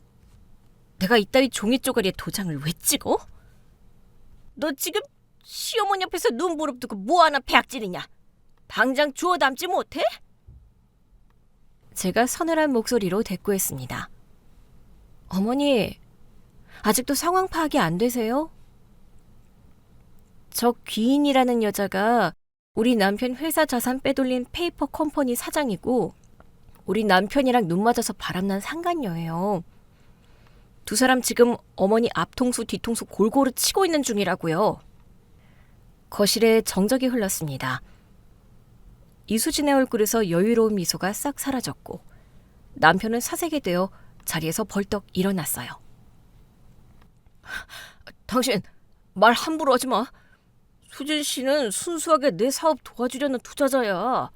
내가 이따위 종이 쪼가리에 도장을 왜 찍어?
너 지금 시어머니 옆에서 눈부릅 두고 뭐하나 배악질이냐? 당장 주워 담지 못해?
제가 서늘한 목소리로 대꾸했습니다. 어머니, 아직도 상황 파악이 안 되세요? 저 귀인이라는 여자가 우리 남편 회사 자산 빼돌린 페이퍼 컴퍼니 사장이고 우리 남편이랑 눈 맞아서 바람난 상간녀예요. 두 사람 지금 어머니 앞통수 뒤통수 골고루 치고 있는 중이라고요. 거실에 정적이 흘렀습니다. 이수진의 얼굴에서 여유로운 미소가 싹 사라졌고 남편은 사색이 되어 자리에서 벌떡 일어났어요.
당신 말 함부로 하지 마. 수진 씨는 순수하게 내 사업 도와주려는 투자자야.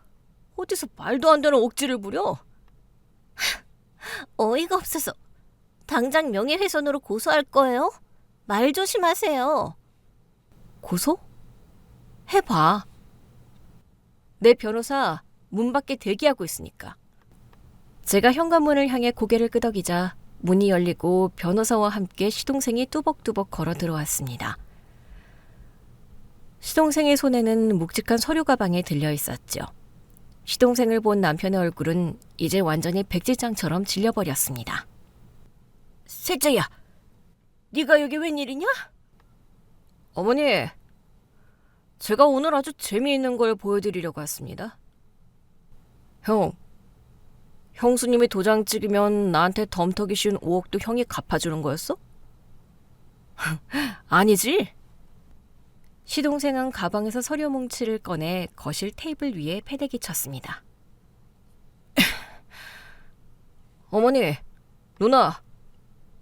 어디서 말도 안 되는 억지를 부려?
어이가 없어서. 당장 명예훼손으로 고소할 거예요? 말 조심하세요.
고소? 해봐. 내 변호사 문 밖에 대기하고 있으니까. 제가 현관문을 향해 고개를 끄덕이자 문이 열리고 변호사와 함께 시동생이 뚜벅뚜벅 걸어 들어왔습니다. 시동생의 손에는 묵직한 서류 가방에 들려 있었죠. 시동생을 본 남편의 얼굴은 이제 완전히 백지장처럼 질려버렸습니다.
셋째야, 네가 여기 웬일이냐?
어머니, 제가 오늘 아주 재미있는 걸 보여드리려고 왔습니다. 형수님이 도장 찍으면 나한테 덤터기 쉬운 5억도 형이 갚아주는 거였어? 아니지. 시동생은 가방에서 서류 뭉치를 꺼내 거실 테이블 위에 패대기 쳤습니다. 어머니, 누나,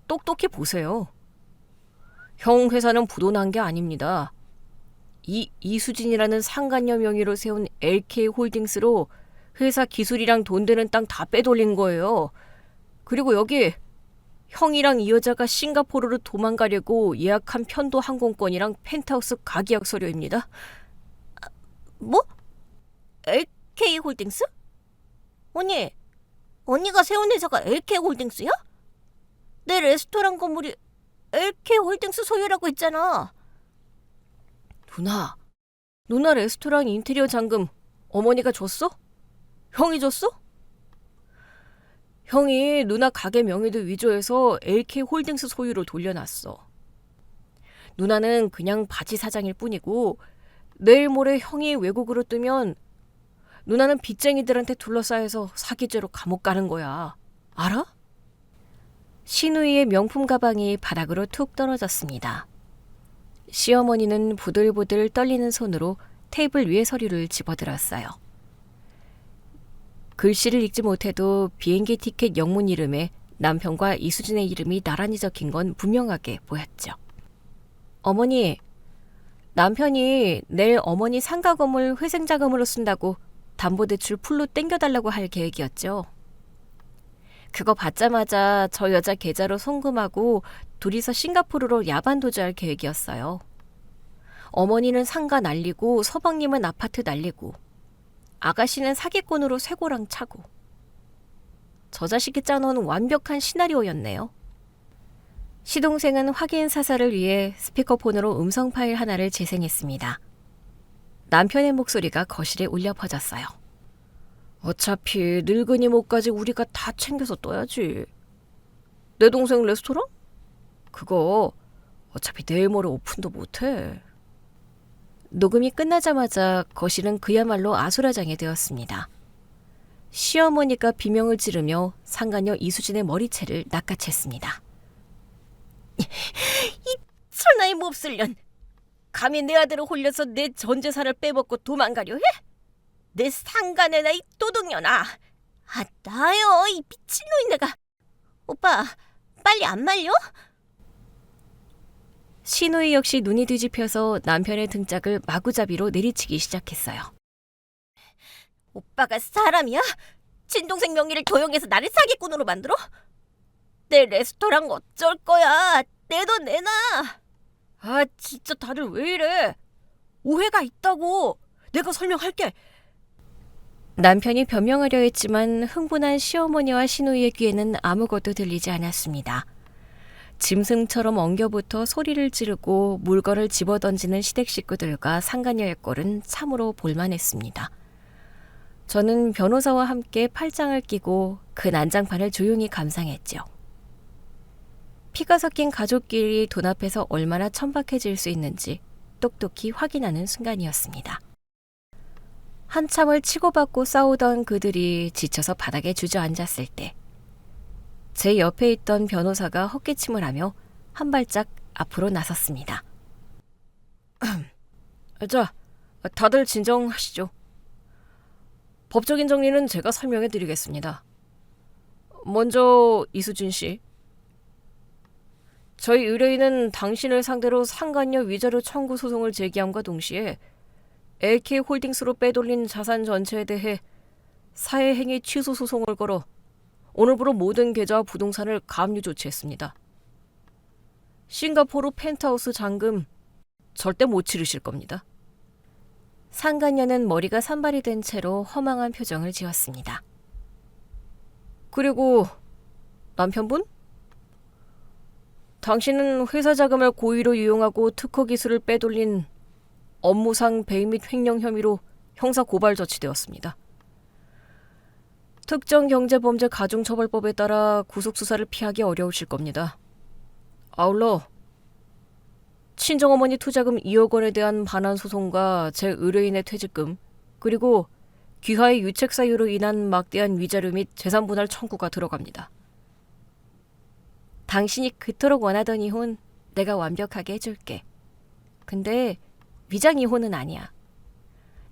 똑똑히 보세요. 형 회사는 부도난 게 아닙니다. 이 이수진이라는 상간녀 명의로 세운 LK홀딩스로 회사 기술이랑 돈 되는 땅 다 빼돌린 거예요. 그리고 여기 형이랑 이 여자가 싱가포르로 도망가려고 예약한 편도 항공권이랑 펜트하우스 가계약 서류입니다.
뭐? LK홀딩스? 언니가 세운 회사가 LK홀딩스야? 내 레스토랑 건물이 LK홀딩스 소유라고 했잖아.
누나 레스토랑 인테리어 잔금 어머니가 줬어? 형이 줬어? 형이 누나 가게 명의도 위조해서 LK홀딩스 소유로 돌려놨어. 누나는 그냥 바지 사장일 뿐이고 내일 모레 형이 외국으로 뜨면 누나는 빚쟁이들한테 둘러싸여서 사기죄로 감옥 가는 거야. 알아? 신우이의 명품 가방이 바닥으로 툭 떨어졌습니다. 시어머니는 부들부들 떨리는 손으로 테이블 위에 서류를 집어들었어요. 글씨를 읽지 못해도 비행기 티켓 영문 이름에 남편과 이수진의 이름이 나란히 적힌 건 분명하게 보였죠. 어머니, 남편이 내일 어머니 상가 건물 회생자금으로 쓴다고 담보대출 풀로 땡겨달라고 할 계획이었죠. 그거 받자마자 저 여자 계좌로 송금하고 둘이서 싱가포르로 야반 도주할 계획이었어요. 어머니는 상가 날리고 서방님은 아파트 날리고 아가씨는 사기꾼으로 쇠고랑 차고. 저 자식이 짜놓은 완벽한 시나리오였네요. 시동생은 확인 사살을 위해 스피커폰으로 음성 파일 하나를 재생했습니다. 남편의 목소리가 거실에 울려 퍼졌어요. 어차피 늙은이 목까지 우리가 다 챙겨서 떠야지. 내 동생 레스토랑? 그거 어차피 내일 모레 오픈도 못해. 녹음이 끝나자마자 거실은 그야말로 아수라장이 되었습니다. 시어머니가 비명을 지르며 상간녀 이수진의 머리채를 낚아챘습니다.
이 천하의 몹쓸년! 감히 내 아들을 홀려서 내 전 재산을 빼먹고 도망가려 해? 내 상간에나 이 도둑년아! 나요, 이 미친놈이 내가! 오빠, 빨리 안 말려?
신우이 역시 눈이 뒤집혀서 남편의 등짝을 마구잡이로 내리치기 시작했어요.
오빠가 사람이야? 친동생 명의를 도용해서 나를 사기꾼으로 만들어? 내 레스토랑 어쩔 거야? 내 돈 내놔!
진짜 다들 왜 이래? 오해가 있다고. 내가 설명할게.
남편이 변명하려 했지만 흥분한 시어머니와 신우이의 귀에는 아무것도 들리지 않았습니다. 짐승처럼 엉겨붙어 소리를 지르고 물건을 집어던지는 시댁 식구들과 상간녀의 꼴은 참으로 볼만했습니다. 저는 변호사와 함께 팔짱을 끼고 그 난장판을 조용히 감상했죠. 피가 섞인 가족끼리 돈 앞에서 얼마나 천박해질 수 있는지 똑똑히 확인하는 순간이었습니다. 한참을 치고받고 싸우던 그들이 지쳐서 바닥에 주저앉았을 때 제 옆에 있던 변호사가 헛기침을 하며 한 발짝 앞으로 나섰습니다. 자, 다들 진정하시죠. 법적인 정리는 제가 설명해 드리겠습니다. 먼저 이수진 씨. 저희 의뢰인은 당신을 상대로 상간녀 위자료 청구 소송을 제기함과 동시에 LK홀딩스로 빼돌린 자산 전체에 대해 사회행위 취소 소송을 걸어 오늘부로 모든 계좌와 부동산을 감유 조치했습니다. 싱가포르 펜트하우스 잔금 절대 못 치르실 겁니다.
상간녀는 머리가 산발이 된 채로 허망한 표정을 지었습니다.
그리고 남편분? 당신은 회사 자금을 고의로 이용하고 특허 기술을 빼돌린 업무상 배임 및 횡령 혐의로 형사 고발 조치되었습니다. 특정경제범죄 가중처벌법에 따라 구속수사를 피하기 어려우실 겁니다. 아울러 친정어머니 투자금 2억 원에 대한 반환 소송과 제 의뢰인의 퇴직금, 그리고 귀하의 유책 사유로 인한 막대한 위자료 및 재산 분할 청구가 들어갑니다.
당신이 그토록 원하던 이혼 내가 완벽하게 해줄게. 근데 위장 이혼은 아니야.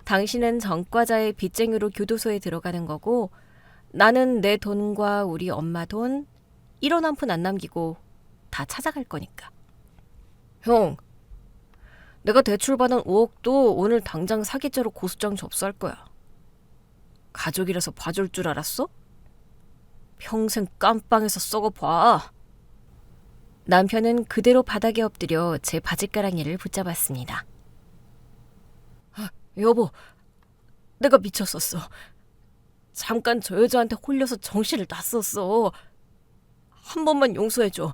당신은 전과자의 빚쟁이로 교도소에 들어가는 거고 나는 내 돈과 우리 엄마 돈 1원 한 푼 안 남기고 다 찾아갈 거니까.
형, 내가 대출받은 5억도 오늘 당장 사기죄로 고소장 접수할 거야. 가족이라서 봐줄 줄 알았어? 평생 깜빵에서 썩어봐.
남편은 그대로 바닥에 엎드려 제 바지가랑이를 붙잡았습니다.
여보, 내가 미쳤었어. 잠깐 저 여자한테 홀려서 정신을 놨었어. 한 번만 용서해줘.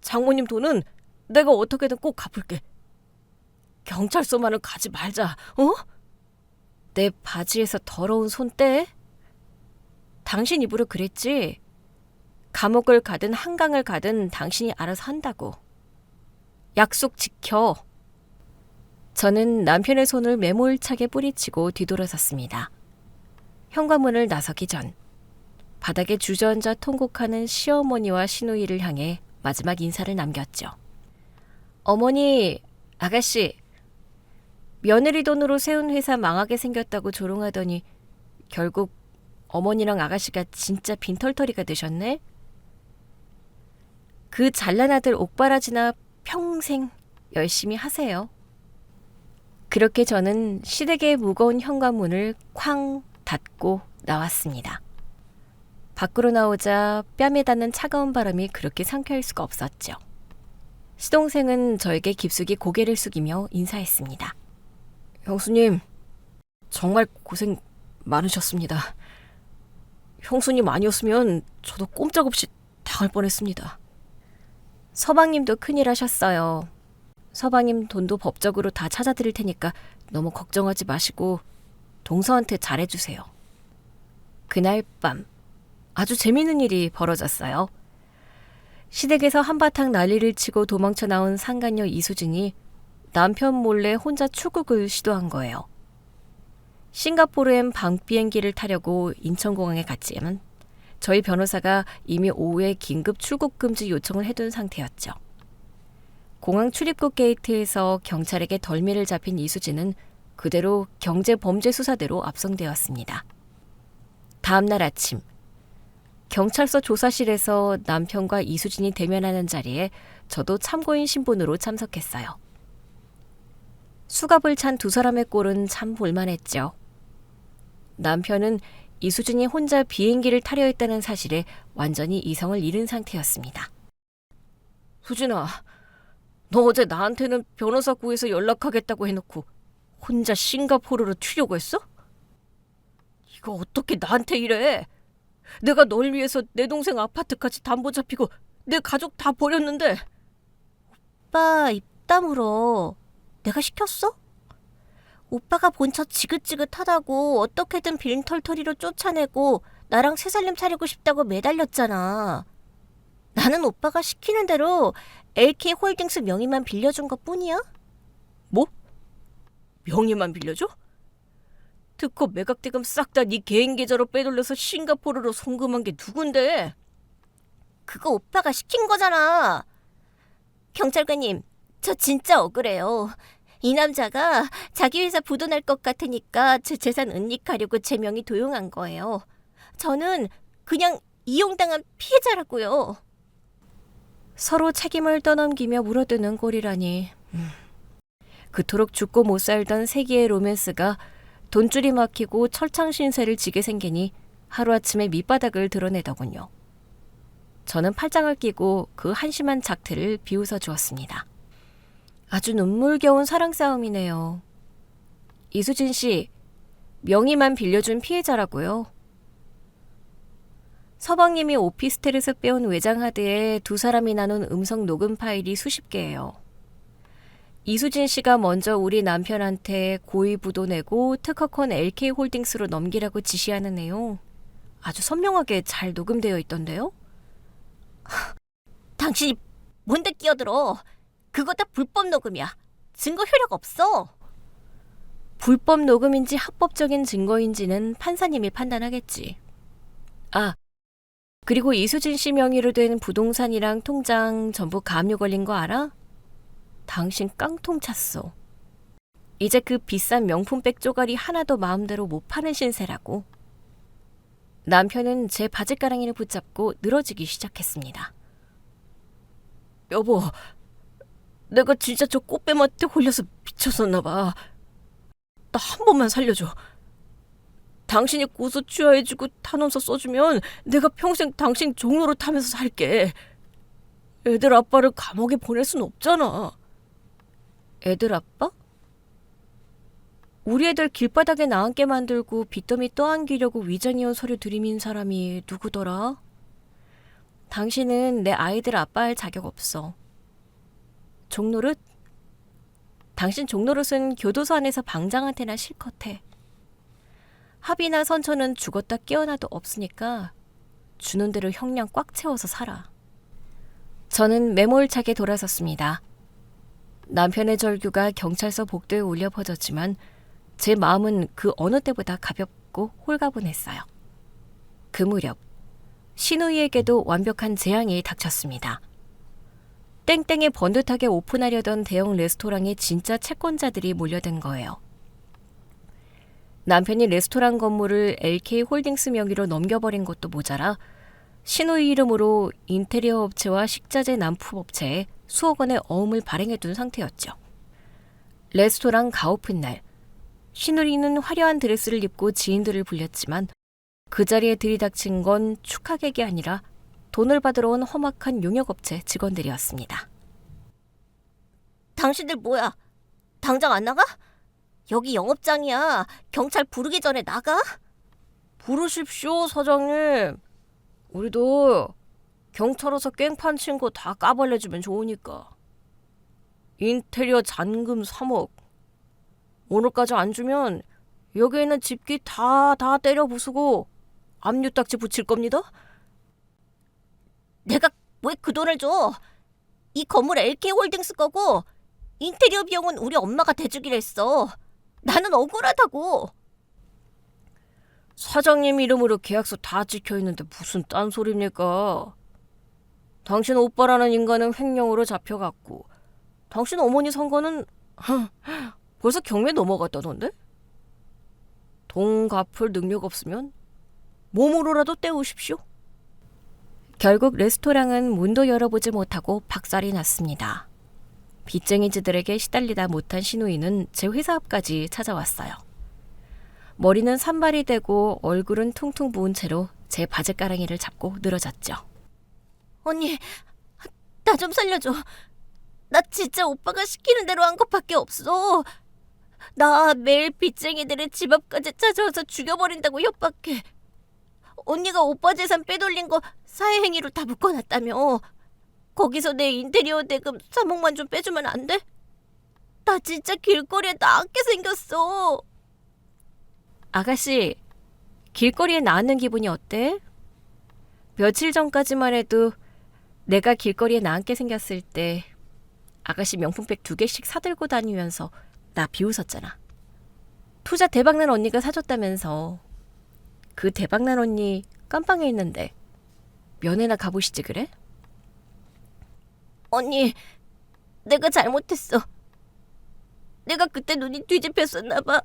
장모님 돈은 내가 어떻게든 꼭 갚을게. 경찰서만은 가지 말자, 어?
내 바지에서 더러운 손 떼? 당신 입으로 그랬지? 감옥을 가든 한강을 가든 당신이 알아서 한다고. 약속 지켜. 저는 남편의 손을 매몰차게 뿌리치고 뒤돌아섰습니다. 현관문을 나서기 전 바닥에 주저앉아 통곡하는 시어머니와 시누이를 향해 마지막 인사를 남겼죠. 어머니, 아가씨, 며느리 돈으로 세운 회사 망하게 생겼다고 조롱하더니 결국 어머니랑 아가씨가 진짜 빈털터리가 되셨네? 그 잘난 아들 옥바라지나 평생 열심히 하세요. 그렇게 저는 시댁의 무거운 현관문을 쾅 닫고 나왔습니다. 밖으로 나오자 뺨에 닿는 차가운 바람이 그렇게 상쾌할 수가 없었죠. 시동생은 저에게 깊숙이 고개를 숙이며 인사했습니다.
형수님, 정말 고생 많으셨습니다. 형수님 아니었으면 저도 꼼짝없이 당할 뻔했습니다.
서방님도 큰일 하셨어요. 서방님 돈도 법적으로 다 찾아드릴 테니까 너무 걱정하지 마시고 동서한테 잘해주세요. 그날 밤 아주 재미있는 일이 벌어졌어요. 시댁에서 한바탕 난리를 치고 도망쳐 나온 상간녀 이수진이 남편 몰래 혼자 출국을 시도한 거예요. 싱가포르엔 방비행기를 타려고 인천공항에 갔지만 저희 변호사가 이미 오후에 긴급 출국 금지 요청을 해둔 상태였죠. 공항 출입국 게이트에서 경찰에게 덜미를 잡힌 이수진은 그대로 경제범죄수사대로 압송되었습니다. 다음 날 아침 경찰서 조사실에서 남편과 이수진이 대면하는 자리에 저도 참고인 신분으로 참석했어요. 수갑을 찬 두 사람의 꼴은 참 볼만했죠. 남편은 이수진이 혼자 비행기를 타려 했다는 사실에 완전히 이성을 잃은 상태였습니다.
수진아, 너 어제 나한테는 변호사 구해서 연락하겠다고 해놓고 혼자 싱가포르로 튀려고 했어? 이거 어떻게 나한테 이래? 내가 널 위해서 내 동생 아파트까지 담보 잡히고 내 가족 다 버렸는데.
오빠 입 다물어. 내가 시켰어? 오빠가 본처 지긋지긋하다고 어떻게든 빈털터리로 쫓아내고 나랑 새살림 차리고 싶다고 매달렸잖아. 나는 오빠가 시키는 대로 LK홀딩스 명의만 빌려준 것뿐이야.
뭐? 명의만 빌려줘? 특허 매각대금 싹 다 네 개인 계좌로 빼돌려서 싱가포르로 송금한 게 누군데?
그거 오빠가 시킨 거잖아. 경찰관님, 저 진짜 억울해요. 이 남자가 자기 회사 부도날 것 같으니까 제 재산 은닉하려고 제 명의 도용한 거예요. 저는 그냥 이용당한 피해자라고요.
서로 책임을 떠넘기며 물어드는 꼴이라니. 그토록 죽고 못 살던 세기의 로맨스가 돈줄이 막히고 철창신세를 지게 생기니
하루아침에 밑바닥을 드러내더군요. 저는 팔짱을 끼고 그 한심한 작태를 비웃어 주었습니다. 아주 눈물겨운 사랑 싸움이네요. 이수진 씨, 명의만 빌려준 피해자라고요. 서방님이 오피스텔에서 빼온 외장 하드에 두 사람이 나눈 음성 녹음 파일이 수십 개예요. 이수진 씨가 먼저 우리 남편한테 고의부도 내고 특허권 LK홀딩스로 넘기라고 지시하는 내용 아주 선명하게 잘 녹음되어 있던데요.
당신이 뭔데 끼어들어? 그거 다 불법 녹음이야. 증거 효력 없어.
불법 녹음인지 합법적인 증거인지는 판사님이 판단하겠지. 아, 그리고 이수진 씨 명의로 된 부동산이랑 통장 전부 가압류 걸린 거 알아? 당신 깡통 찼어. 이제 그 비싼 명품백 쪼가리 하나도 마음대로 못 파는 신세라고. 남편은 제 바지가랑이를 붙잡고 늘어지기 시작했습니다.
여보, 내가 진짜 저 꽃뱀한테 홀려서 미쳤었나 봐. 나 한 번만 살려줘. 당신이 고소 취하해주고 탄원서 써주면 내가 평생 당신 종로로 타면서 살게. 애들 아빠를 감옥에 보낼 순 없잖아.
애들 아빠? 우리 애들 길바닥에 나앉게 만들고 빚더미 떠안기려고 위장이온 서류 들이민 사람이 누구더라? 당신은 내 아이들 아빠할 자격 없어. 종노릇? 당신 종노릇은 교도소 안에서 방장한테나 실컷 해. 합의나 선처는 죽었다 깨어나도 없으니까 주는 대로 형량 꽉 채워서 살아. 저는 매몰차게 돌아섰습니다. 남편의 절규가 경찰서 복도에 울려 퍼졌지만 제 마음은 그 어느 때보다 가볍고 홀가분했어요. 그 무렵 신우이에게도 완벽한 재앙이 닥쳤습니다. 땡땡에 번듯하게 오픈하려던 대형 레스토랑에 진짜 채권자들이 몰려든 거예요. 남편이 레스토랑 건물을 LK홀딩스 명의로 넘겨버린 것도 모자라 신우이 이름으로 인테리어 업체와 식자재 납품업체에 수억 원의 어음을 발행해둔 상태였죠. 레스토랑 가오픈 날, 신우이는 화려한 드레스를 입고 지인들을 불렸지만 그 자리에 들이닥친 건 축하객이 아니라 돈을 받으러 온 험악한 용역업체 직원들이었습니다.
당신들 뭐야? 당장 안 나가? 여기 영업장이야. 경찰 부르기 전에 나가?
부르십시오, 사장님. 우리도 경찰 와서 깽판 친 거 다 까발려주면 좋으니까. 인테리어 잔금 3억. 오늘까지 안 주면 여기 있는 집기 다 때려 부수고 압류딱지 붙일 겁니다.
내가 왜 그 돈을 줘? 이 건물 LK홀딩스 거고 인테리어 비용은 우리 엄마가 대주기로 했어. 나는 억울하다고.
사장님 이름으로 계약서 다 찍혀있는데 무슨 딴소리입니까? 당신 오빠라는 인간은 횡령으로 잡혀갔고 당신 어머니 선거는 벌써 경매 넘어갔다던데? 돈 갚을 능력 없으면 몸으로라도 때우십시오.
결국 레스토랑은 문도 열어보지 못하고 박살이 났습니다. 빚쟁이들에게 시달리다 못한 신우이는 제 회사 앞까지 찾아왔어요. 머리는 산발이 되고 얼굴은 퉁퉁 부은 채로 제 바지가랑이를 잡고 늘어졌죠.
언니, 나 좀 살려줘. 나 진짜 오빠가 시키는 대로 한 것밖에 없어. 나 매일 빚쟁이들의 집 앞까지 찾아와서 죽여버린다고 협박해. 언니가 오빠 재산 빼돌린 거 사회행위로 다 묶어놨다며. 거기서 내 인테리어 대금 3억만 좀 빼주면 안 돼? 나 진짜 길거리에 나앉게 생겼어.
아가씨, 길거리에 나앉는 기분이 어때? 며칠 전까지만 해도 내가 길거리에 나앉게 생겼을 때 아가씨 명품백 2개씩 사들고 다니면서 나 비웃었잖아. 투자 대박난 언니가 사줬다면서. 그 대박난 언니 깜빵에 있는데 면회나 가보시지 그래?
언니, 내가 잘못했어. 내가 그때 눈이 뒤집혔었나 봐.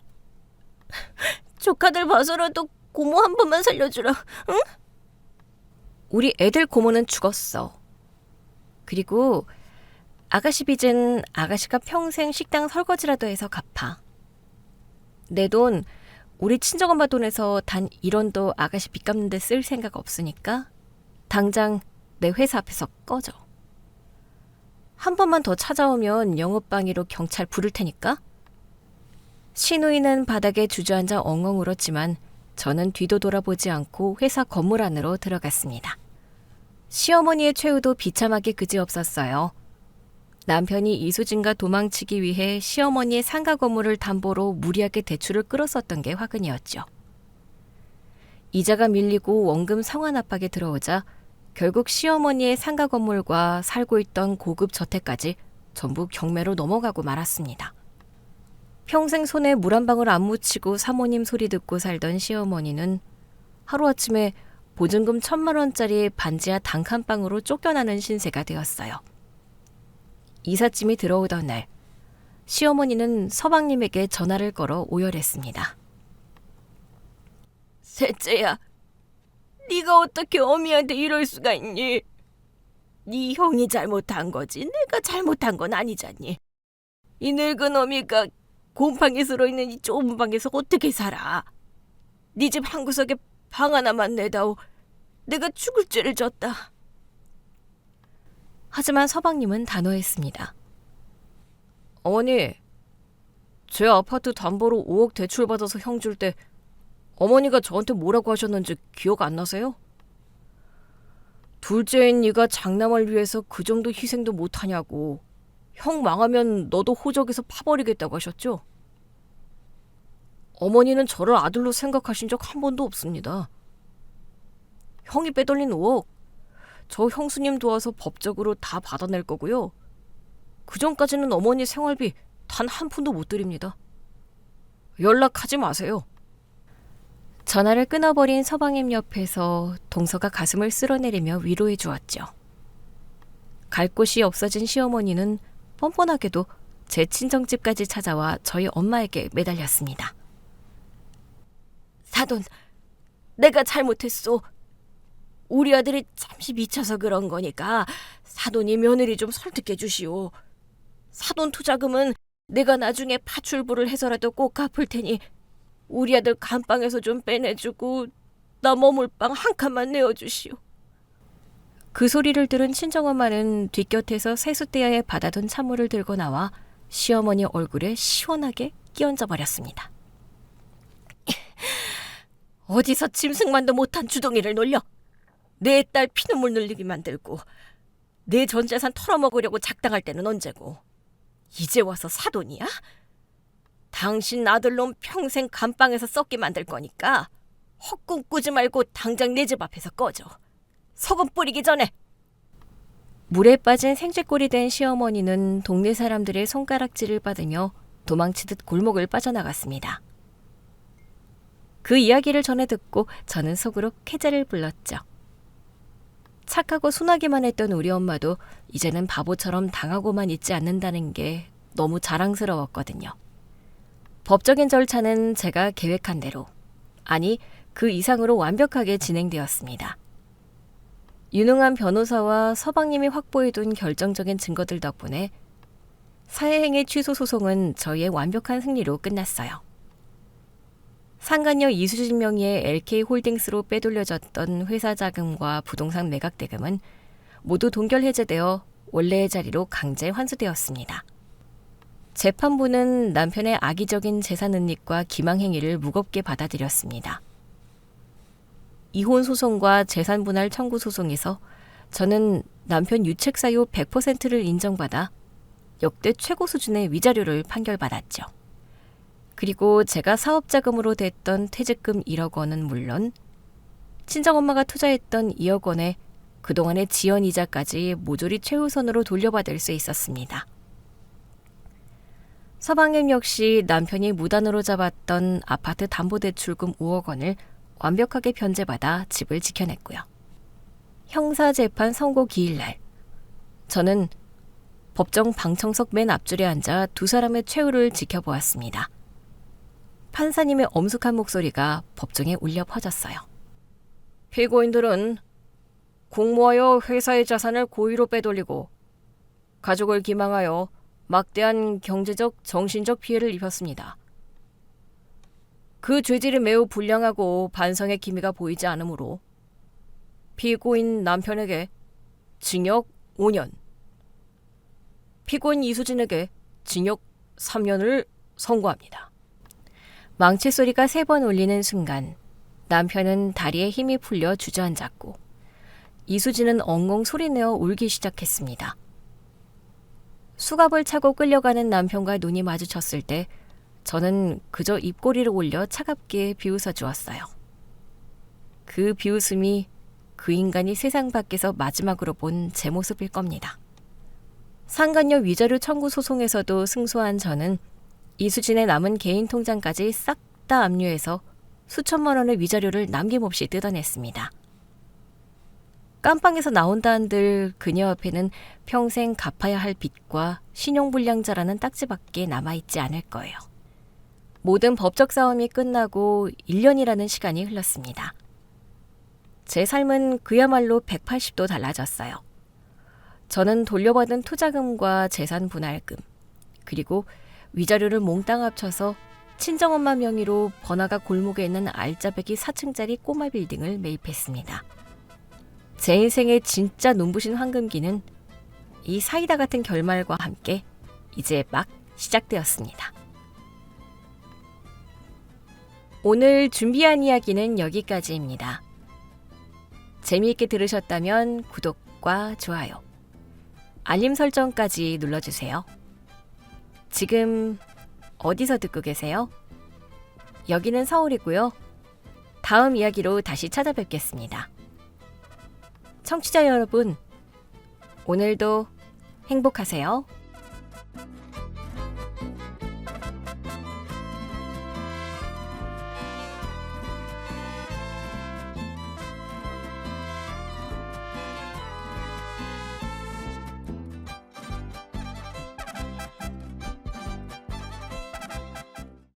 조카들 봐서라도 고모 한 번만 살려주라. 응?
우리 애들 고모는 죽었어. 그리고 아가씨 빚은 아가씨가 평생 식당 설거지라도 해서 갚아. 내 돈 우리 친정엄마 돈에서 단 1원도 아가씨 빚 갚는 데 쓸 생각 없으니까 당장 내 회사 앞에서 꺼져. 한 번만 더 찾아오면 영업방해로 경찰 부를 테니까. 신우이는 바닥에 주저앉아 엉엉 울었지만 저는 뒤도 돌아보지 않고 회사 건물 안으로 들어갔습니다. 시어머니의 최후도 비참하게 그지없었어요. 남편이 이수진과 도망치기 위해 시어머니의 상가 건물을 담보로 무리하게 대출을 끌었었던 게 화근이었죠. 이자가 밀리고 원금 상환 압박에 들어오자 결국 시어머니의 상가 건물과 살고 있던 고급 저택까지 전부 경매로 넘어가고 말았습니다. 평생 손에 물 한 방울 안 묻히고 사모님 소리 듣고 살던 시어머니는 하루아침에 보증금 1,000만 원짜리 반지하 단칸방으로 쫓겨나는 신세가 되었어요. 이삿짐이 들어오던 날, 시어머니는 서방님에게 전화를 걸어 오열했습니다.
셋째야, 네가 어떻게 어미한테 이럴 수가 있니? 네 형이 잘못한 거지 내가 잘못한 건 아니잖니. 이 늙은 어미가 곰팡이 슬어 있는 이 좁은 방에서 어떻게 살아? 네 집 한구석에 방 하나만 내다오. 내가 죽을 죄를 졌다.
하지만 서방님은 단호했습니다. 어머니, 제 아파트 담보로 5억 대출받아서 형 줄 때 어머니가 저한테 뭐라고 하셨는지 기억 안 나세요? 둘째인 네가 장남을 위해서 그 정도 희생도 못하냐고. 형 망하면 너도 호적에서 파버리겠다고 하셨죠? 어머니는 저를 아들로 생각하신 적 한 번도 없습니다. 형이 빼돌린 5억, 저 형수님 도와서 법적으로 다 받아낼 거고요. 그전까지는 어머니 생활비 단 한 푼도 못 드립니다. 연락하지 마세요. 전화를 끊어버린 서방님 옆에서 동서가 가슴을 쓸어내리며 위로해 주었죠. 갈 곳이 없어진 시어머니는 뻔뻔하게도 제 친정집까지 찾아와 저희 엄마에게 매달렸습니다.
사돈, 내가 잘못했소. 우리 아들이 잠시 미쳐서 그런 거니까 사돈이 며느리 좀 설득해 주시오. 사돈 투자금은 내가 나중에 파출부를 해서라도 꼭 갚을 테니 우리 아들 감방에서 좀 빼내주고 나 머물 방 한 칸만 내어주시오.
그 소리를 들은 친정엄마는 뒷곁에서 세숫대야에 받아둔 찬물을 들고 나와 시어머니 얼굴에 시원하게 끼얹어 버렸습니다.
어디서 짐승만도 못한 주둥이를 놀려 내 딸 피눈물 흘리게 만들고 내 전 재산 털어먹으려고 작당할 때는 언제고 이제 와서 사돈이야? 당신 아들놈 평생 감방에서 썩게 만들 거니까 헛꿈 꾸지 말고 당장 내 집 앞에서 꺼져. 소금 뿌리기 전에.
물에 빠진 생쥐꼴이 된 시어머니는 동네 사람들의 손가락질을 받으며 도망치듯 골목을 빠져나갔습니다. 그 이야기를 전해 듣고 저는 속으로 쾌재를 불렀죠. 착하고 순하기만 했던 우리 엄마도 이제는 바보처럼 당하고만 있지 않는다는 게 너무 자랑스러웠거든요. 법적인 절차는 제가 계획한 대로, 아니 그 이상으로 완벽하게 진행되었습니다. 유능한 변호사와 서방님이 확보해둔 결정적인 증거들 덕분에 사회행위 취소 소송은 저희의 완벽한 승리로 끝났어요. 상간녀 이수진 명의의 LK홀딩스로 빼돌려졌던 회사 자금과 부동산 매각 대금은 모두 동결 해제되어 원래의 자리로 강제 환수되었습니다. 재판부는 남편의 악의적인 재산 은닉과 기망행위를 무겁게 받아들였습니다. 이혼 소송과 재산 분할 청구 소송에서 저는 남편 유책 사유 100%를 인정받아 역대 최고 수준의 위자료를 판결받았죠. 그리고 제가 사업자금으로 댔던 퇴직금 1억 원은 물론 친정엄마가 투자했던 2억 원에 그동안의 지연이자까지 모조리 최우선으로 돌려받을 수 있었습니다. 서방님 역시 남편이 무단으로 잡았던 아파트 담보대출금 5억 원을 완벽하게 변제받아 집을 지켜냈고요. 형사재판 선고 기일날 저는 법정 방청석 맨 앞줄에 앉아 두 사람의 최후를 지켜보았습니다. 판사님의 엄숙한 목소리가 법정에 울려 퍼졌어요. 피고인들은 공모하여 회사의 자산을 고의로 빼돌리고 가족을 기망하여 막대한 경제적, 정신적 피해를 입혔습니다. 그 죄질이 매우 불량하고 반성의 기미가 보이지 않으므로 피고인 남편에게 징역 5년, 피고인 이수진에게 징역 3년을 선고합니다. 망치 소리가 3번 울리는 순간 남편은 다리에 힘이 풀려 주저앉았고 이수진은 엉엉 소리내어 울기 시작했습니다. 수갑을 차고 끌려가는 남편과 눈이 마주쳤을 때 저는 그저 입꼬리를 올려 차갑게 비웃어 주었어요. 그 비웃음이 그 인간이 세상 밖에서 마지막으로 본 제 모습일 겁니다. 상간녀 위자료 청구 소송에서도 승소한 저는 이수진의 남은 개인 통장까지 싹 다 압류해서 수천만 원의 위자료를 남김없이 뜯어냈습니다. 깜빵에서 나온다 한들 그녀 앞에는 평생 갚아야 할 빚과 신용불량자라는 딱지밖에 남아있지 않을 거예요. 모든 법적 싸움이 끝나고 1년이라는 시간이 흘렀습니다. 제 삶은 그야말로 180도 달라졌어요. 저는 돌려받은 투자금과 재산 분할금, 그리고 위자료를 몽땅 합쳐서 친정엄마 명의로 번화가 골목에 있는 알짜배기 4층짜리 꼬마 빌딩을 매입했습니다. 제 인생의 진짜 눈부신 황금기는 이 사이다 같은 결말과 함께 이제 막 시작되었습니다. 오늘 준비한 이야기는 여기까지입니다. 재미있게 들으셨다면 구독과 좋아요, 알림 설정까지 눌러주세요. 지금 어디서 듣고 계세요? 여기는 서울이고요. 다음 이야기로 다시 찾아뵙겠습니다. 청취자 여러분, 오늘도 행복하세요.